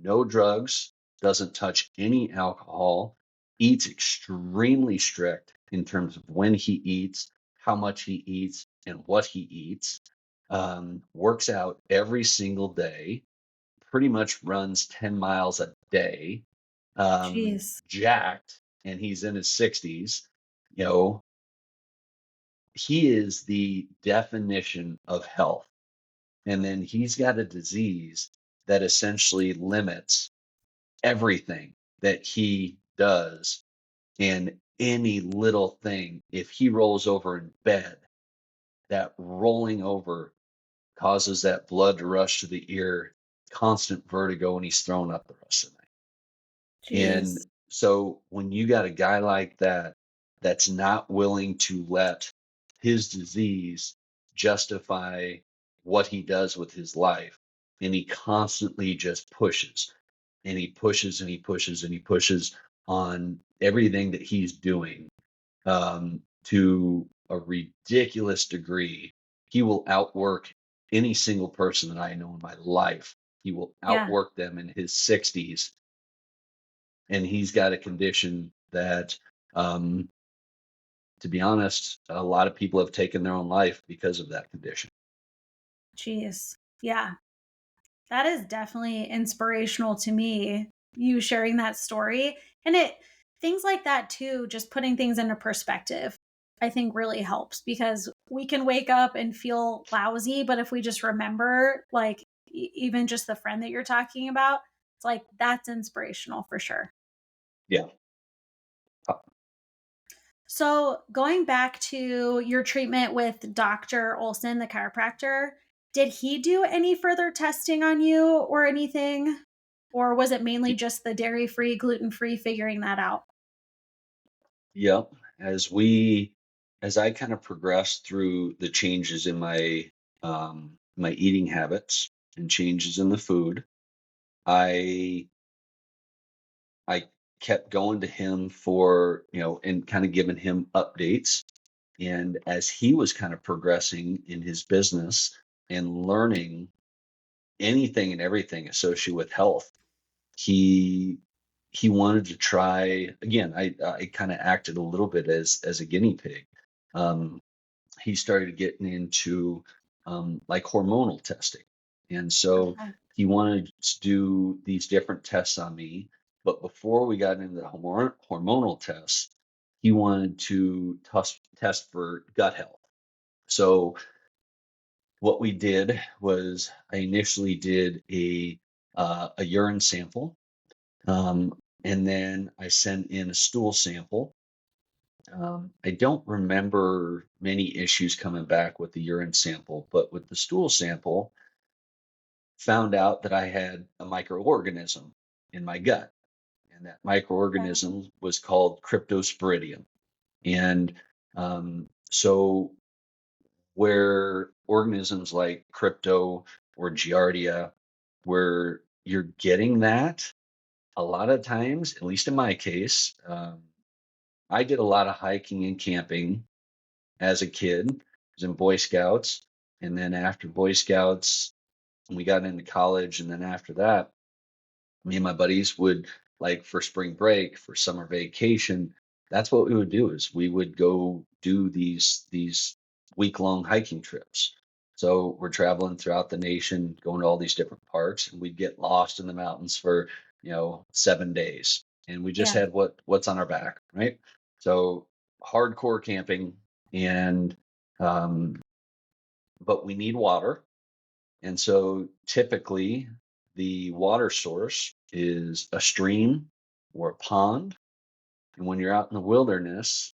no drugs, doesn't touch any alcohol, eats extremely strict in terms of when he eats, how much he eats, and what he eats, works out every single day, pretty much runs 10 miles a day, Jeez. jacked, and he's in his 60s. You know, he is the definition of health. And then he's got a disease that essentially limits everything that he does, and any little thing, if he rolls over in bed, that rolling over causes that blood to rush to the ear, constant vertigo, and he's thrown up the rest of the night. And Jeez. so when you got a guy like that that's not willing to let his disease justify what he does with his life, and he constantly just pushes and he pushes and he pushes and he pushes on everything that he's doing, to a ridiculous degree. He will outwork any single person that I know in my life. He will Yeah. outwork them in his 60s, and he's got a condition that, um, to be honest, a lot of people have taken their own life because of that condition. Jeez. Yeah. That is definitely inspirational to me, you sharing that story. And things like that too, just putting things into perspective, I think really helps because we can wake up and feel lousy. But if we just remember, like, even just the friend that you're talking about, it's like that's inspirational for sure. Yeah. Uh, So, going back to your treatment with Dr. Olson, the chiropractor, did he do any further testing on you or anything? Or was it mainly y- just the dairy free, gluten free, figuring that out? Yep. As I kind of progressed through the changes in my eating habits and changes in the food, I I kept going to him for, and kind of giving him updates. And as he was kind of progressing in his business and learning anything and everything associated with health, he he wanted to try again. I kind of acted a little bit as a guinea pig. Um, he started getting into, like, hormonal testing, and so Okay. he wanted to do these different tests on me. But before we got into the hormonal tests, he wanted to test for gut health. So what we did was I initially did a urine sample, and then I sent in a stool sample. I don't remember many issues coming back with the urine sample, but with the stool sample, found out that I had a microorganism in my gut, and that Okay. microorganism was called Cryptosporidium. And so, where organisms like crypto or giardia, where you're getting that, a lot of times, at least in my case, I did a lot of hiking and camping as a kid. I was in Boy Scouts, and then after Boy Scouts, we got into college, and then after that, me and my buddies would, like, for spring break, for summer vacation, that's what we would do, is we would go do these week-long hiking trips. So we're traveling throughout the nation, going to all these different parks, and we'd get lost in the mountains for, 7 days. And we just Yeah. had what's on our back, right? So hardcore camping, and um, but we need water. And so typically the water source is a stream or a pond. And when you're out in the wilderness,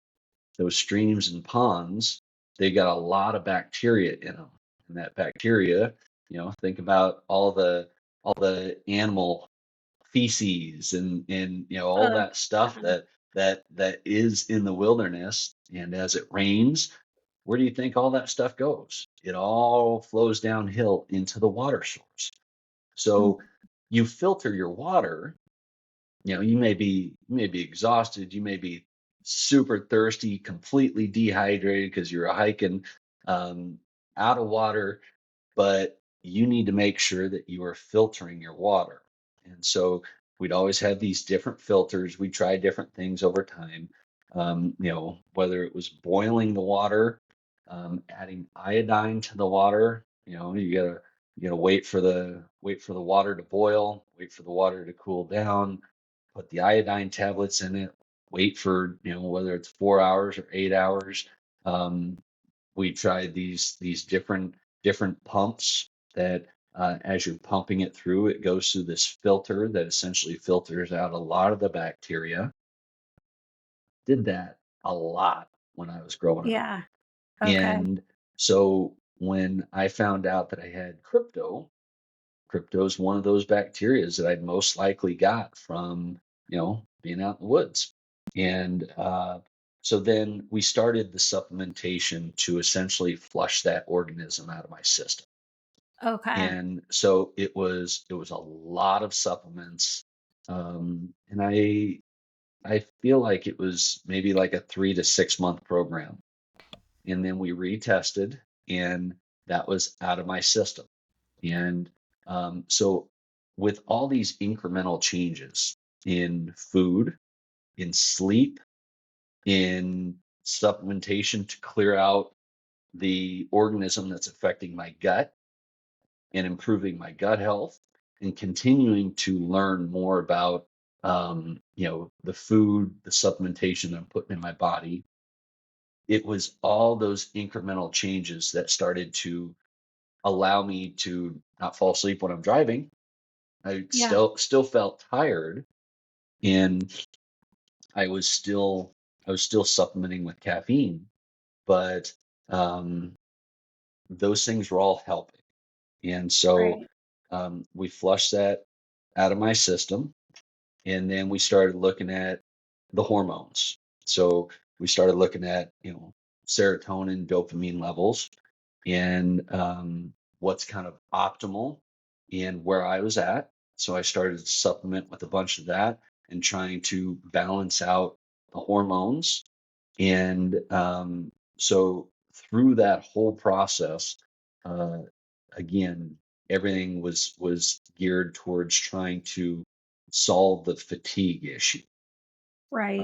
those streams and ponds, they got a lot of bacteria in them. And that bacteria, think about all the animal feces and all Uh, that stuff that is in the wilderness. And as it rains, where do you think all that stuff goes? It all flows downhill into the water source. So you filter your water. You may be exhausted, you may be super thirsty, completely dehydrated because you're hiking, um, out of water, but you need to make sure that you are filtering your water. And so we'd always have these different filters. We tried different things over time. Whether it was boiling the water, adding iodine to the water. You gotta wait for the water to boil, wait for the water to cool down, put the iodine tablets in it, wait for, whether it's 4 hours or 8 hours. Um, we tried these different pumps that, as you're pumping it through, it goes through this filter that essentially filters out a lot of the bacteria. Did that a lot when I was growing up. yeah. Okay. And so when I found out that I had crypto is one of those bacterias that I'd most likely got from, being out in the woods. And so then we started the supplementation to essentially flush that organism out of my system. Okay. And so it was a lot of supplements. And I feel like it was maybe like a 3 to 6 month program. And then we retested, and that was out of my system. And so, with all these incremental changes in food, in sleep, in supplementation to clear out the organism that's affecting my gut and improving my gut health, and continuing to learn more about, the food, the supplementation that I'm putting in my body, it was all those incremental changes that started to allow me to not fall asleep when I'm driving. I Yeah. still felt tired, and I was still I was still supplementing with caffeine, but um, those things were all helping. And so Right. we flushed that out of my system, and then we started looking at the hormones. So we started looking at, serotonin, dopamine levels, and what's kind of optimal and where I was at. So I started to supplement with a bunch of that and trying to balance out the hormones. And so through that whole process, uh, again, everything was geared towards trying to solve the fatigue issue. Right.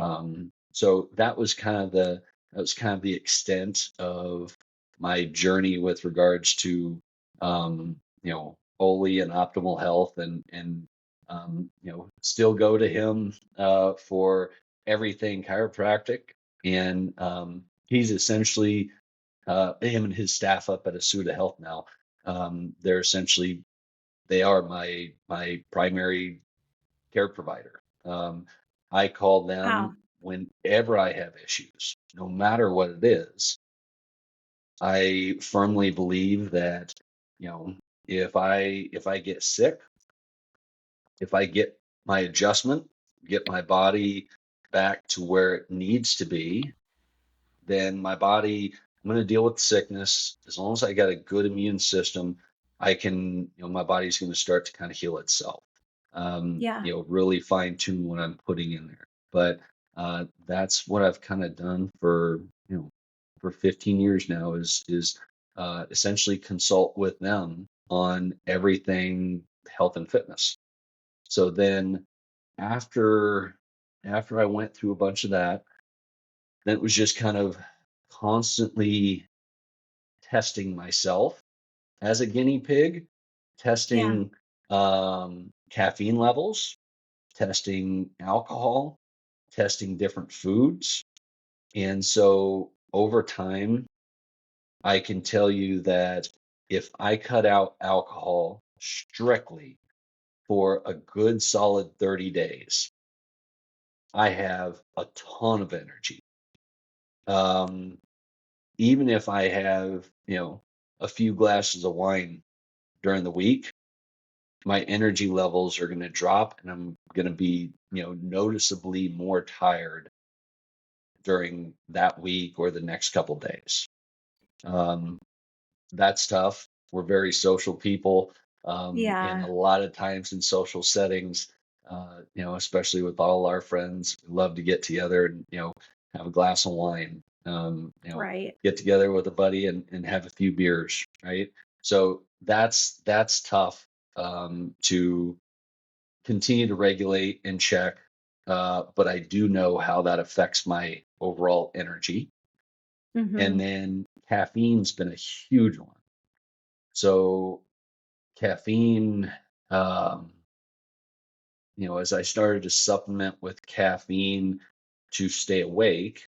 So that was kind of the extent of my journey with regards to, Oli and optimal health, and still go to him for everything chiropractic. And he's essentially, him and his staff up at Asuda Health now. They are my primary care provider. I call Wow. them whenever I have issues, no matter what it is. I firmly believe that, if I get sick, if I get my adjustment, get my body back to where it needs to be, then my body, I'm going to deal with sickness. As long as I got a good immune system, I can, my body's going to start to kind of heal itself. Yeah. Really fine tune what I'm putting in there. But that's what I've kind of done for 15 years now, is essentially consult with them on everything health and fitness. So then after I went through a bunch of that, then it was just kind of constantly testing myself as a guinea pig, Yeah. testing caffeine levels, testing alcohol, testing different foods. And so over time, I can tell you that if I cut out alcohol strictly for a good solid 30 days, I have a ton of energy. Um, Even if I have, a few glasses of wine during the week, my energy levels are going to drop and I'm going to be, noticeably more tired during that week or the next couple days. Um, that's tough. We're very social people. And a Yeah. lot of times in social settings, especially with all our friends, we love to get together and, have a glass of wine, Right. get together with a buddy and have a few beers, right? So that's tough to continue to regulate and check. But I do know how that affects my overall energy. And Mm-hmm. then caffeine's been a huge one. So caffeine, um, as I started to supplement with caffeine to stay awake,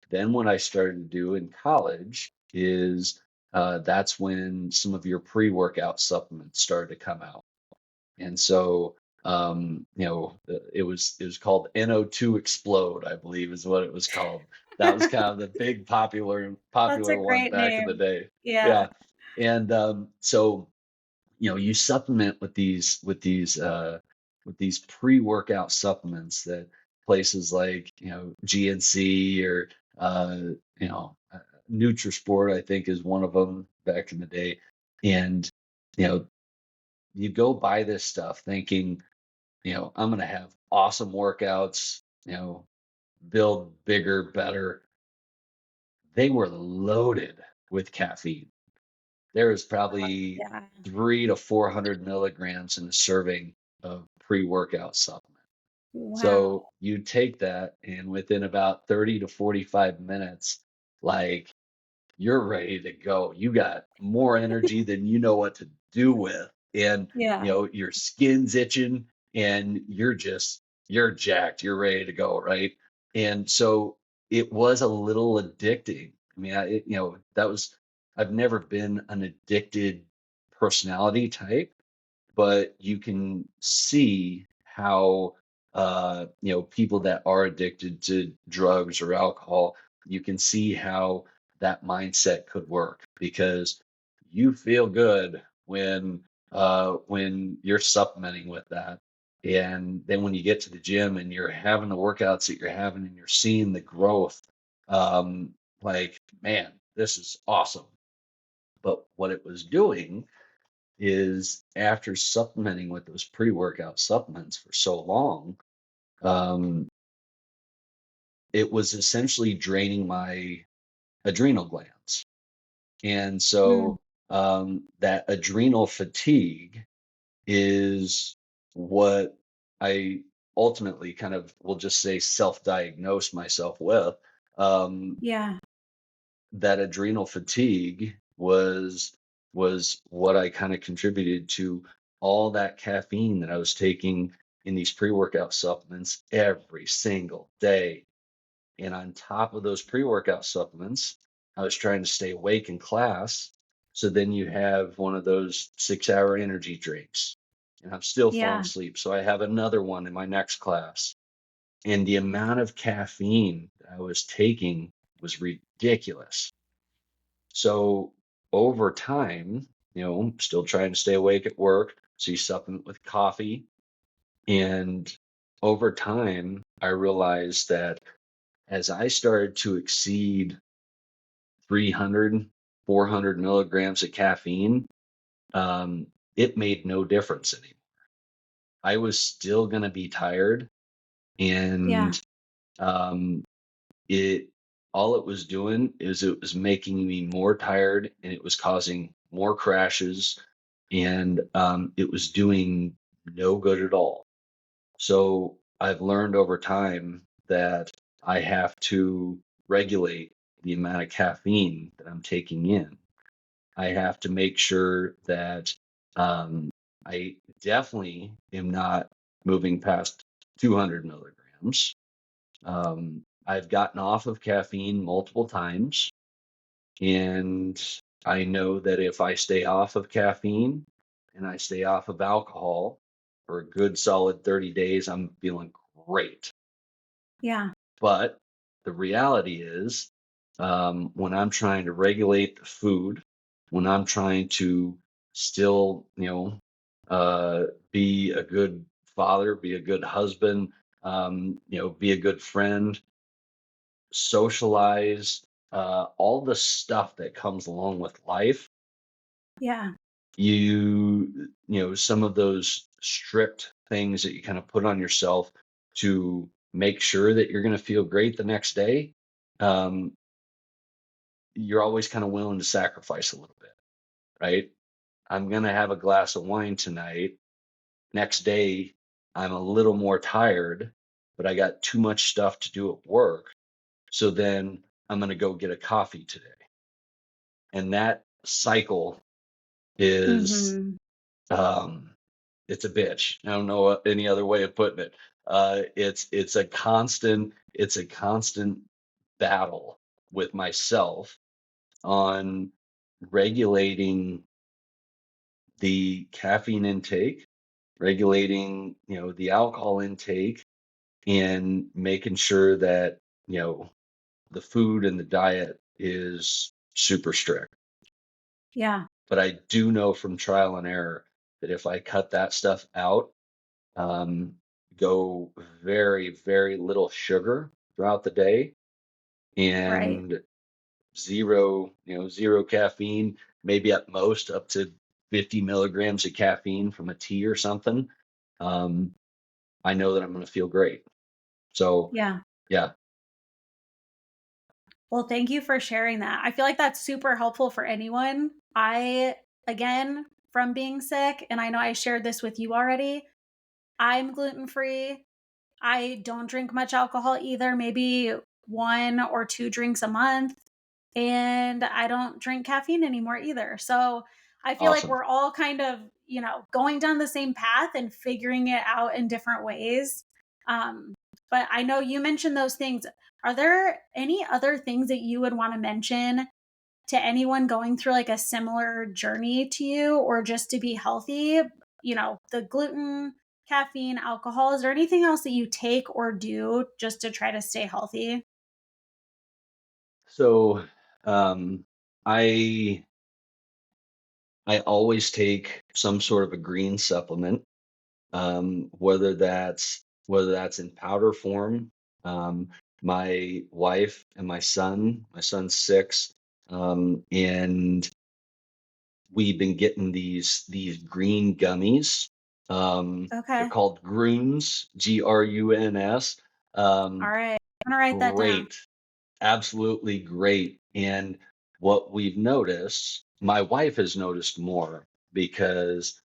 then what I started to do in college is that's when some of your pre-workout supplements started to come out. And so, it was called NO2 Explode, I believe is what it was called. That was kind of the big popular That's a popular one great back in the name. day. Yeah. Yeah. And so you supplement with these pre-workout supplements that places like GNC or uh you know uh, Nutrisport I think is one of them back in the day. And you know you go buy this stuff thinking I'm going to have awesome workouts, build bigger, better. They were loaded with caffeine. There is probably Yeah. 300 to 400 milligrams in a serving of pre-workout supplement. So Wow. you take that, and within about 30 to 45 minutes, like you're ready to go. You got more energy than you know what to do with. And, Yeah. your skin's itching and you're jacked. You're ready to go. Right. And so it was a little addicting. I mean, I've never been an addicted personality type, but you can see how people that are addicted to drugs or alcohol, you can see how that mindset could work because you feel good when you're supplementing with that. And then when you get to the gym and you're having the workouts that you're having and you're seeing the growth, um, like, man, this is awesome. But what it was doing is after supplementing with those pre-workout supplements for so long, um, it was essentially draining my adrenal glands. And Mm. so that adrenal fatigue is what I ultimately kind of will just say self-diagnose myself with. Um, Yeah. that adrenal fatigue was what I kind of contributed to all that caffeine that I was taking in these pre-workout supplements every single day. And on top of those pre-workout supplements, I was trying to stay awake in class. So then you have one of those 6-hour energy drinks, and I'm still falling Yeah. asleep. So I have another one in my next class. And the amount of caffeine that I was taking was ridiculous. So over time, still trying to stay awake at work. So you supplement with coffee. And over time, I realized that as I started to exceed 300, 400 milligrams of caffeine, um, it made no difference anymore. I was still going to be tired. Yeah. And um, it all it was doing is it was making me more tired and it was causing more crashes and it was doing no good at all. So I've learned over time that I have to regulate the amount of caffeine that I'm taking in. I have to make sure that um, I definitely am not moving past 200 milligrams. I've gotten off of caffeine multiple times, and I know that if I stay off of caffeine and I stay off of alcohol for a good solid 30 days, I'm feeling great. Yeah. But the reality is, when I'm trying to regulate the food, when I'm trying to still, be a good father, be a good husband, be a good friend, socialize, all the stuff that comes along with life, Yeah. some of those strict things that you kind of put on yourself to make sure that you're going to feel great the next day, um, you're always kind of willing to sacrifice a little bit, right? I'm going to have a glass of wine tonight. Next day, I'm a little more tired, but I got too much stuff to do at work. So then I'm going to go get a coffee today. And that cycle is Mm-hmm. um, it's a bitch. I don't know any other way of putting it. It's a constant battle with myself on regulating the caffeine intake, regulating the alcohol intake, and making sure that the food and the diet is super strict. Yeah. But I do know from trial and error that if I cut that stuff out, um, go very, very little sugar throughout the day, Right. and zero caffeine, maybe at most up to 50 milligrams of caffeine from a tea or something. Um, I know that I'm going to feel great. So, Yeah. yeah, Well, thank you for sharing that. I feel like that's super helpful for anyone. Again, from being sick, and I know I shared this with you already, I'm gluten free. I don't drink much alcohol either, maybe 1 or 2 drinks a month. And I don't drink caffeine anymore either. So I feel like awesome. we're all kind of, going down the same path and figuring it out in different ways. Um, but I know you mentioned those things. Are there any other things that you would want to mention to anyone going through like a similar journey to you or just to be healthy? The gluten, caffeine, alcohol. Is there anything else that you take or do just to try to stay healthy? So, um, I I always take some sort of a green supplement, whether that's in powder form. Um, my wife and my son's 6, and we've been getting these green gummies. They're Okay. called Gruns, Gruns. All Um, right. I'm going to write that down. Great, absolutely great. And what we've noticed, my wife has noticed more because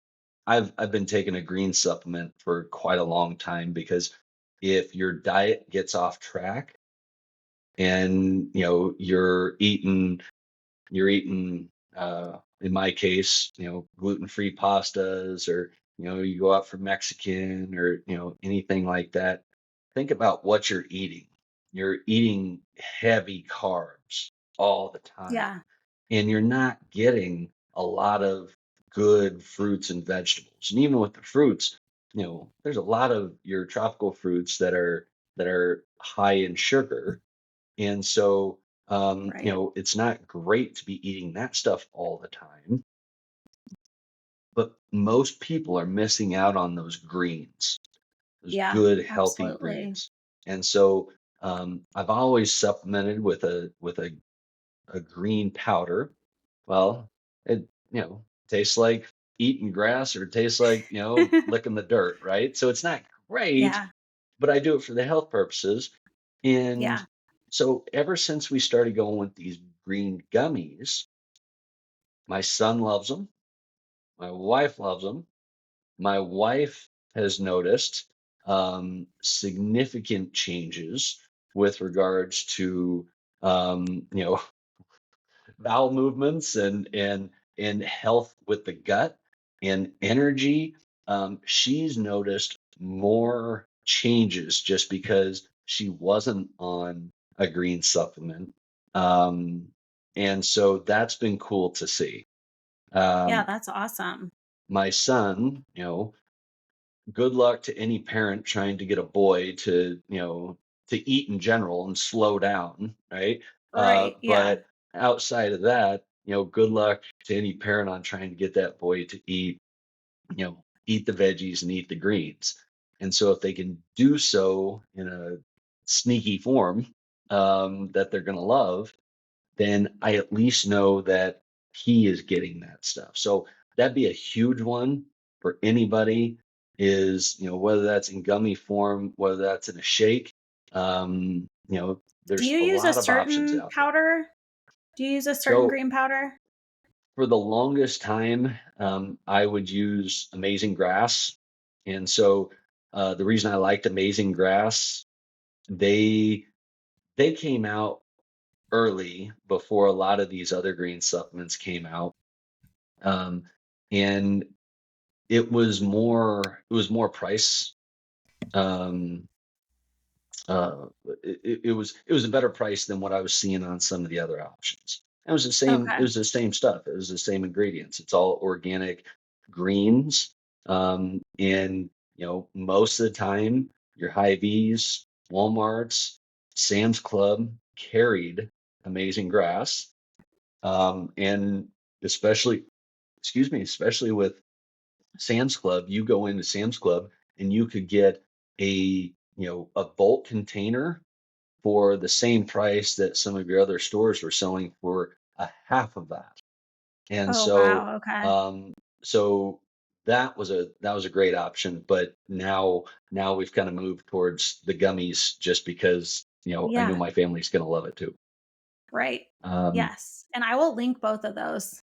I've been taking a green supplement for quite a long time, because if your diet gets off track and you're eating in my case, gluten-free pastas, or you go out for Mexican, or anything like that. Think about what you're eating. You're eating heavy carbs all the time, Yeah. and you're not getting a lot of good fruits and vegetables. And even with the fruits, there's a lot of your tropical fruits that are high in sugar, and so, Right. it's not great to be eating that stuff all the time, but most people are missing out on those greens, those Yeah. good, healthy Absolutely. greens. And so, I've always supplemented with a green powder. Well, it, tastes like eating grass, or it tastes like, licking the dirt, right? So it's not great, Yeah. but I do it for the health purposes. And Yeah. so ever since we started going with these green gummies, my son loves them. My wife loves them. My wife has noticed significant changes with regards to you know, bowel movements and health with the gut and energy. She's noticed more changes just because she wasn't on a green supplement. Um, and so that's been cool to see. Yeah, Um, that's awesome. my son, good luck to any parent trying to get a boy to, to eat in general and slow down, right? Right. Yeah. But outside of that, good luck to any parent on trying to get that boy to eat, eat the veggies and eat the greens. And so if they can do so in a sneaky form that they're going to love, then I at least know that he is getting that stuff. So that'd be a huge one for anybody is, whether that's in gummy form, whether that's in a shake. Do There's you a use a lot of options certain out there. powder? Do you use a certain So green powder? for the longest time, I would use Amazing Grass. And so the reason I liked Amazing Grass, they they came out early before a lot of these other green supplements came out. Um, and it was more price. Um, uh, it was a better price than what I was seeing on some of the other options. It was the same. It Okay. was the same stuff. It was the same ingredients. It's all organic greens. And most of the time, your Hy-Vees, WalMarts, Sam's Club carried Amazing Grass, and especially, excuse me, especially with Sam's Club, you go into Sam's Club and you could get a bulk container for the same price that some of your other stores were selling for a half of that. And Oh, so, wow. Okay. um, so that was a great option. But now we've kind of moved towards the gummies just because, I know Yeah. my family's gonna love it too. Right. Um, Yes. And I will link both of those.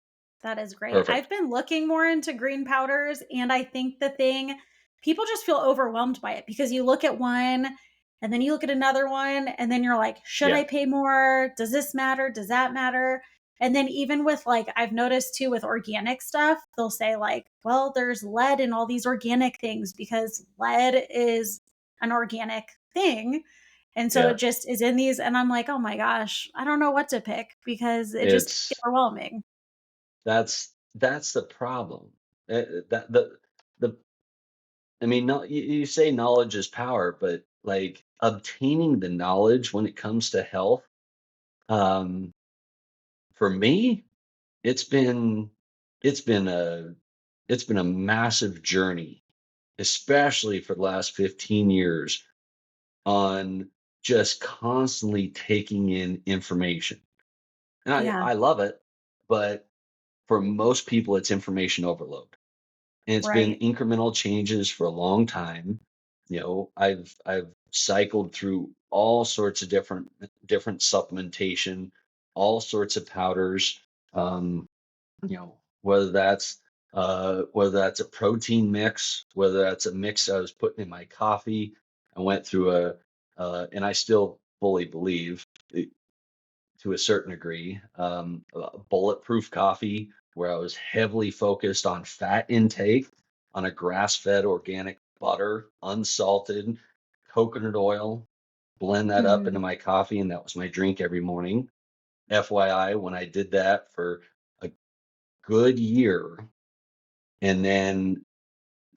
That is great. Perfect. I've been looking more into green powders, and I think the thing people just feel overwhelmed by it because you look at one and then you look at another one and then you're like, should Yeah, I pay more? Does this matter? Does that matter? And then even with like I've noticed too with organic stuff, they'll say like, well, there's lead in all these organic things because lead is an organic thing. And so yeah. it just is in these, and I'm like, oh my gosh, I don't know what to pick because it just gets It's overwhelming. that's the problem. That the I mean, no, you say knowledge is power, but like obtaining the knowledge when it comes to health, um, for me, it's been it's been a it's been a massive journey, especially for the last 15 years on just constantly taking in information. And Yeah, I love it, but for most people, it's information overload. And it's been right. incremental changes for a long time. I've cycled through all sorts of different supplementation, all sorts of powders. Um, whether that's a protein mix, whether that's a mix I was putting in my coffee. I went through and I still fully believe to a certain degree, bulletproof coffee, where I was heavily focused on fat intake, on a grass fed organic butter, unsalted coconut oil, blend that up into Mhm. my coffee, and that was my drink every morning. FYI, when I did that for a good year, and then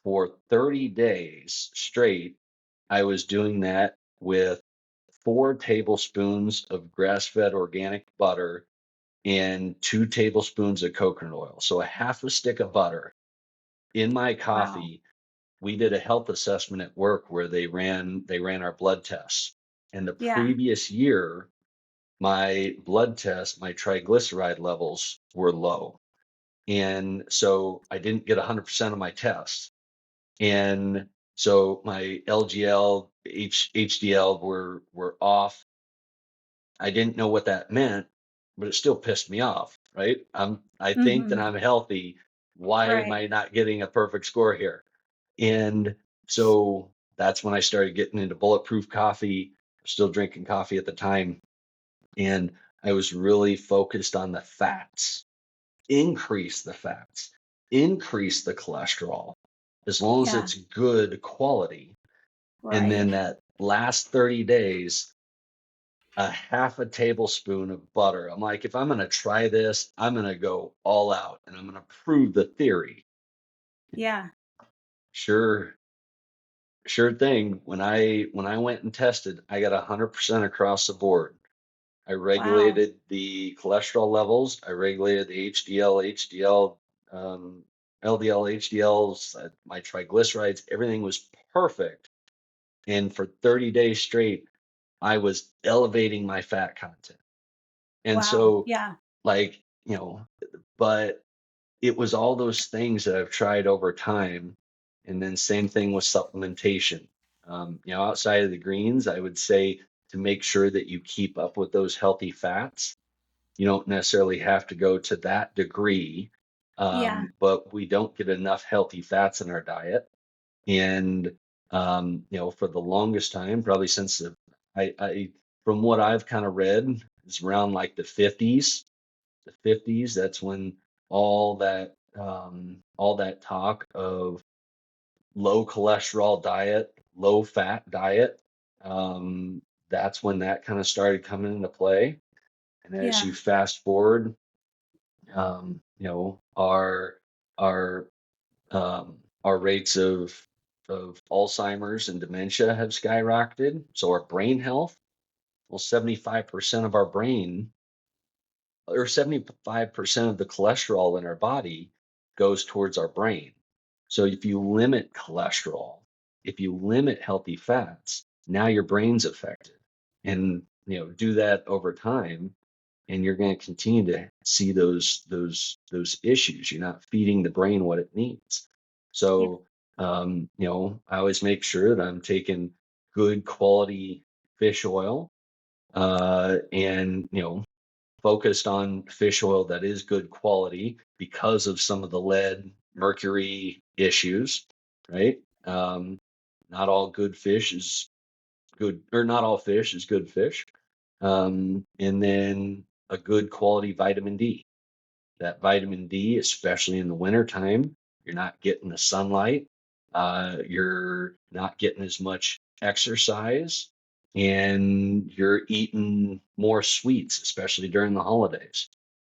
for 30 days straight, I was doing that with 4 tablespoons of grass fed organic butter and 2 tablespoons of coconut oil. So a half a stick of butter in my Wow. coffee. We did a health assessment at work where they ran our blood tests. And the Yeah. previous year, my blood test, my triglyceride levels were low. And so I didn't get 100% of my tests. And so my LGL, HDL were off. I didn't know what that meant, but it still pissed me off, right? I think that Mhm. I'm healthy, Why am Right. I not getting a perfect score here? And so that's when I started getting into bulletproof coffee, still drinking coffee at the time. And I was really focused on the fats, increase the fats, increase the cholesterol, as long as Yeah. it's good quality. And Right. then that last 30 days, a half a tablespoon of butter. I'm like, if I'm going to try this, I'm going to go all out and I'm going to prove the theory. Yeah. Sure, sure thing. When I went and tested, I got 100% across the board. I Wow. regulated the cholesterol levels. I regulated the HDL, um, LDL, HDLs, my triglycerides. Everything was perfect. And for 30 days straight, I was elevating my fat content. And Wow. so, Yeah. like, but it was all those things that I've tried over time. And then same thing with supplementation. Outside of the greens, I would say to make sure that you keep up with those healthy fats. You don't necessarily have to go to that degree, Yeah. but we don't get enough healthy fats in our diet. And for the longest time, probably since I from what I've kind of read, is around like the 50s. That's when all that talk of low cholesterol diet, low fat diet, um, that's when that kind of started coming into play. And as Yeah. you fast forward, our our rates of Alzheimer's and dementia have skyrocketed. So our brain health, well, 75% of our brain or 75% of the cholesterol in our body goes towards our brain. So if you limit cholesterol, if you limit healthy fats, now your brain's affected. And do that over time, and you're going to continue to see those issues. You're not feeding the brain what it needs. Yeah. So I always make sure that I'm taking good quality fish oil, and focused on fish oil that is good quality because of some of the lead, mercury issues, right? Not all good fish is good, or not all fish is good fish. And then a good quality vitamin D. That vitamin D, especially in the wintertime, you're not getting the sunlight, you're not getting as much exercise, and you're eating more sweets, especially during the holidays.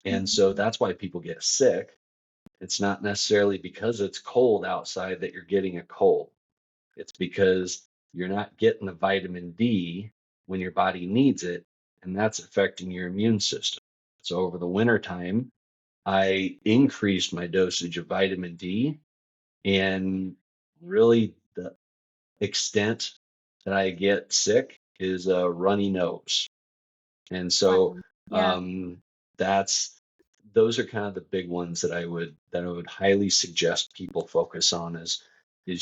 And so Mhm. that's why people get sick. It's not necessarily because it's cold outside that you're getting a cold. It's because you're not getting the vitamin D when your body needs it, and that's affecting your immune system. So over the winter time, I increased my dosage of vitamin D, and really the extent that I get sick is a runny nose. And so Wow. Yeah. um, that's those are kind of the big ones that I would highly suggest people focus on is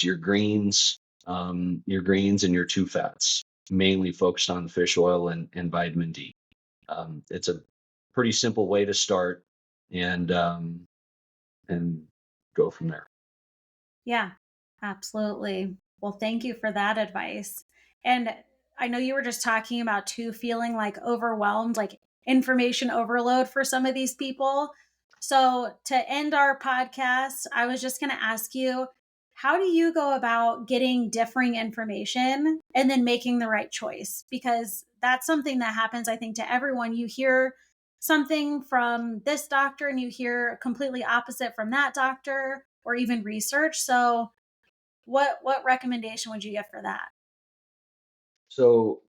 your greens and your two fats, mainly focused on fish oil and vitamin D. It's a pretty simple way to start, and go from there. Yeah, absolutely. Well, thank you for that advice. And I know you were just talking about too feeling like overwhelmed, like information overload for some of these people. So, to end our podcast, I was just going to ask you, how do you go about getting differing information and then making the right choice? Because that's something that happens, I think, to everyone. You hear something from this doctor and you hear completely opposite from that doctor or even research. So what recommendation would you give for that? So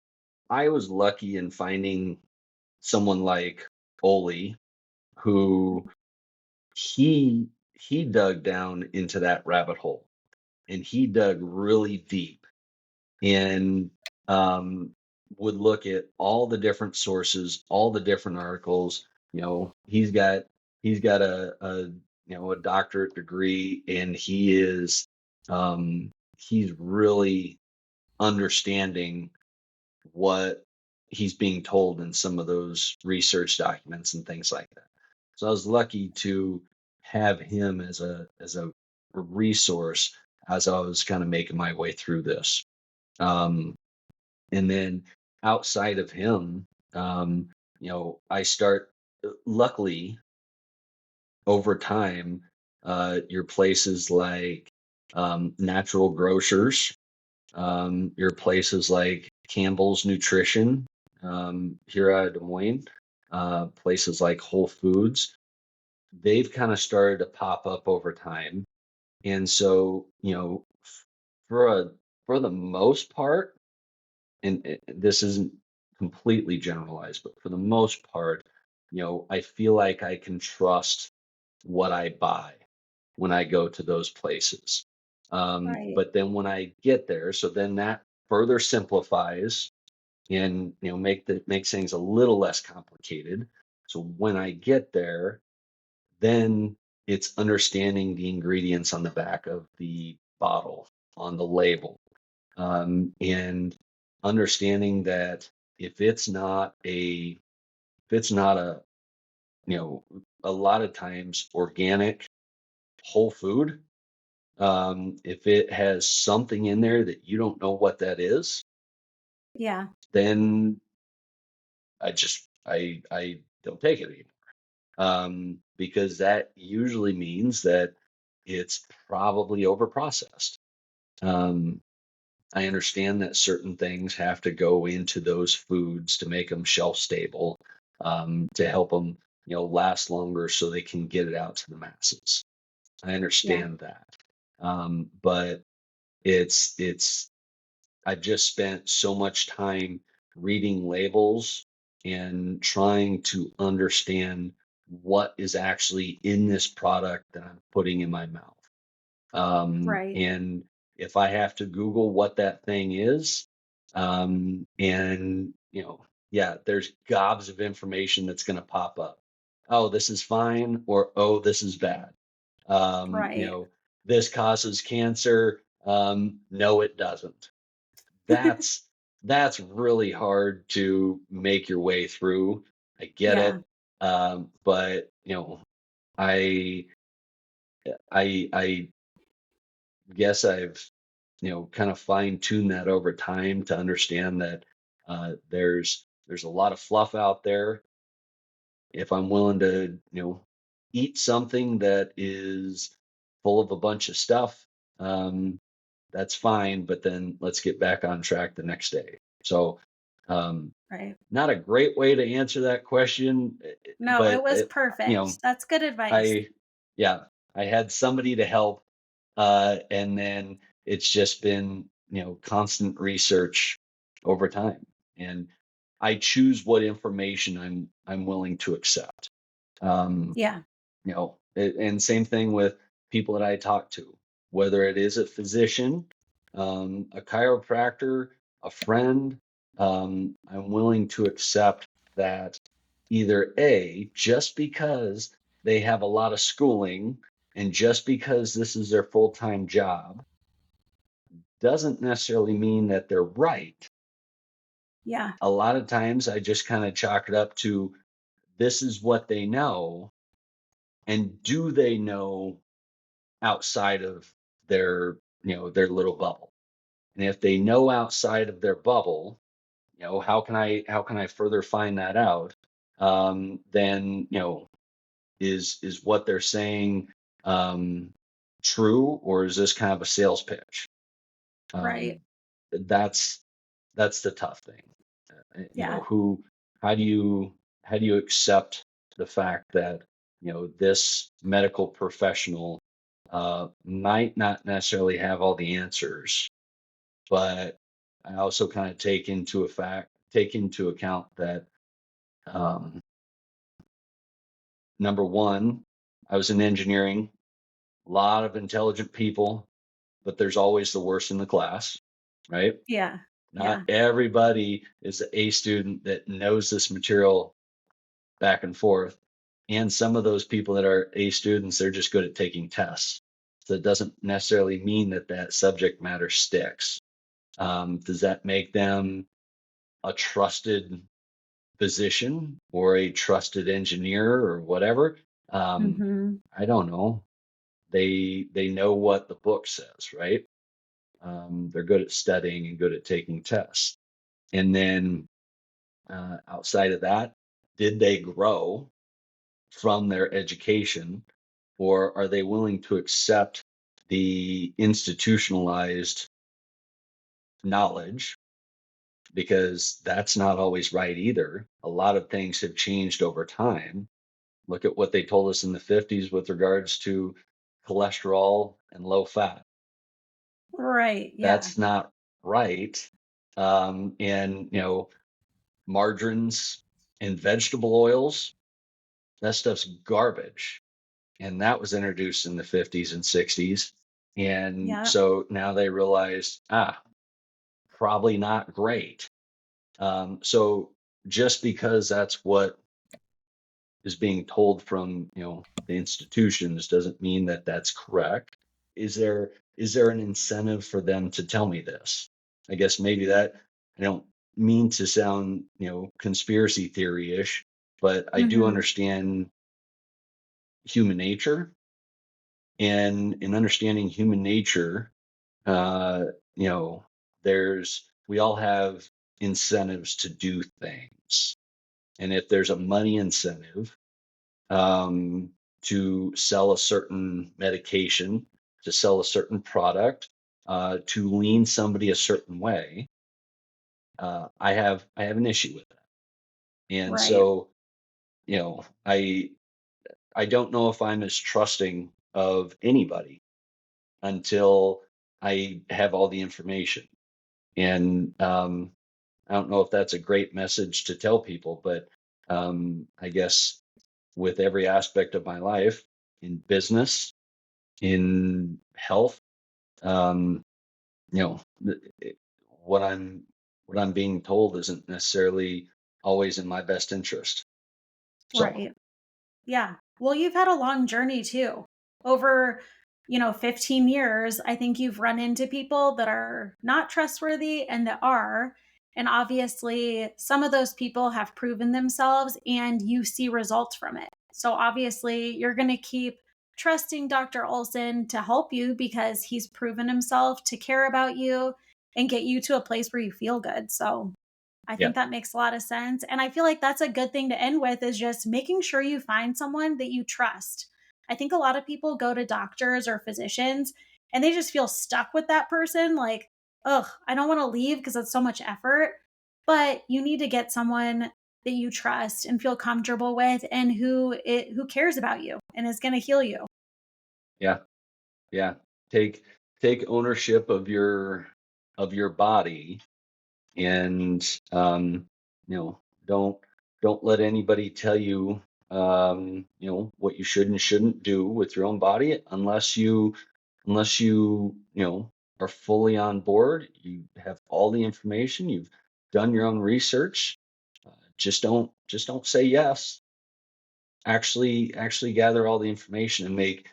I was lucky in finding someone like Oli, who he dug down into that rabbit hole, and he dug really deep, and um, would look at all the different sources, all the different articles. He's got a doctorate degree, and he's really understanding what he's being told in some of those research documents and things like that. So I was lucky to have him as a resource as I was kind of making my way through this. Um, and then outside of him, um, I start, luckily, over time, your places like natural grocers, your places like Campbell's Nutrition here out of Des Moines, places like Whole Foods, they've kind of started to pop up over time. And so, for a for the most part, and this isn't completely generalized, but for the most part, I feel like I can trust what I buy when I go to those places. Right. But then when I get there, so then that further simplifies and makes things a little less complicated. So when I get there, then it's understanding the ingredients on the back of the bottle, on the label, and understanding that if it's not a if it's not a you know a lot of times organic whole food, if it has something in there that you don't know what that is, Yeah. then I don't take it anymore, because that usually means that it's probably overprocessed. um, I understand that certain things have to go into those foods to make them shelf stable, to help them, last longer so they can get it out to the masses. I Yeah. understand that. But it's I've just spent so much time reading labels and trying to understand what is actually in this product that I'm putting in my mouth. Right. And if I have to Google what that thing is, and yeah, there's gobs of information that's going to pop up. Oh, this is fine, or oh, this is bad. Um, you Right. know, this causes cancer. No, it doesn't. That's that's really hard to make your way through. I get Yeah. it. But I I guess I've kind of fine tuned that over time to understand that there's a lot of fluff out there. If I'm willing to eat something that is full of a bunch of stuff, um, that's fine. But then let's get back on track the next day. So, um, Right. not a great way to answer that question, No, it but was you know perfect. That's good advice. I yeah, I had somebody to help, and then it's just been, constant research over time. And I choose what information I'm willing to accept. Um, Yeah. and same thing with people that I talk to, whether it is a physician, a chiropractor, a friend, I'm willing to accept that either A, just because they have a lot of schooling and just because this is their full-time job doesn't necessarily mean that they're right. Yeah. A lot of times I just kind of chalk it up to this is what they know, and do they know outside of their little bubble? And if they know outside of their bubble, how can I further find that out? Then is what they're saying um, true, or is this kind of a sales pitch? Right. Um, that's that's the tough thing. Yeah. Who how do you accept the fact that this medical professional might not necessarily have all the answers, but I also kind of take into account that, um, number one, I was in engineering, a lot of intelligent people, but there's always the worst in the class, right? Yeah. Not Yeah. everybody is the A student that knows this material back and forth. And some of those people that are A students, they're just good at taking tests. So it doesn't necessarily mean that that subject matter sticks. Does that make them a trusted physician or a trusted engineer or whatever? I don't know. They know what the book says, right? They're good at studying and good at taking tests. And then outside of that, did they grow from their education, or are they willing to accept the institutionalized knowledge? Because that's not always right either. A lot of things have changed over time. Look at what they told us in the 50s with regards to cholesterol and low fat. Right. Yeah. That's not right. And, margarines and vegetable oils, that stuff's garbage. And that was introduced in the 50s and 60s. And Yeah. so now they realize, probably not great. So just because that's what is being told from, the institutions doesn't mean that that's correct. Is there an incentive for them to tell me this? I guess maybe that I don't mean to sound, conspiracy theory-ish, but I do Mm-hmm. understand human nature, and in understanding human nature, uh, you know, we all have incentives to do things. And if there's a money incentive, um, to sell a certain medication, to sell a certain product, to lean somebody a certain way, I have an issue with that. And Right. so, I don't know if I'm as trusting of anybody until I have all the information. And I don't know if that's a great message to tell people, but I guess with every aspect of my life, in business, in health, um, you know, what I'm being told isn't necessarily always in my best interest. So Right. Yeah. Well, you've had a long journey too. Over, 15 years, I think you've run into people that are not trustworthy and that are. And obviously, some of those people have proven themselves and you see results from it. So obviously, you're going to keep trusting Dr. Olson to help you because he's proven himself to care about you and get you to a place where you feel good. So I yeah, think that makes a lot of sense. And I feel like that's a good thing to end with is just making sure you find someone that you trust. I think a lot of people go to doctors or physicians and they just feel stuck with that person. Like, ugh, I don't want to leave because it's so much effort. But you need to get someone that you trust and feel comfortable with and who cares about you and is going to heal you. yeah, yeah. Take take ownership of your body, and you know don't let anybody tell you what you should and shouldn't do with your own body unless you are fully on board. You have all the information, you've done your own research. Just don't say yes. Actually gather all the information and make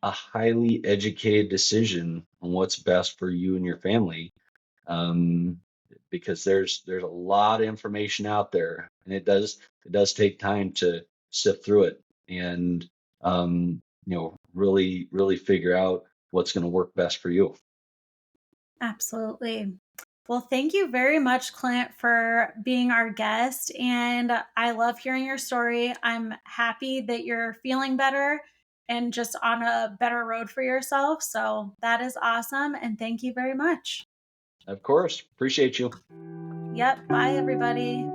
a highly educated decision on what's best for you and your family, um, because there's a lot of information out there, and it does take time to sift through it and really figure out what's going to work best for you. Absolutely. Well, thank you very much, Clint, for being our guest. And I love hearing your story. I'm happy that you're feeling better and just on a better road for yourself. So that is awesome. And thank you very much. Of course, appreciate you. Yep. Bye, everybody.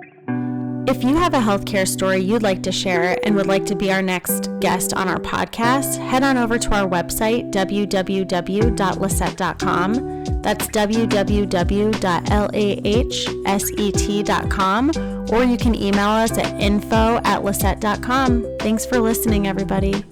If you have a healthcare story you'd like to share and would like to be our next guest on our podcast, head on over to our website, www.LahSET.com. That's www.lahset.com, or you can email us at info@LahSET.com. Thanks for listening, everybody.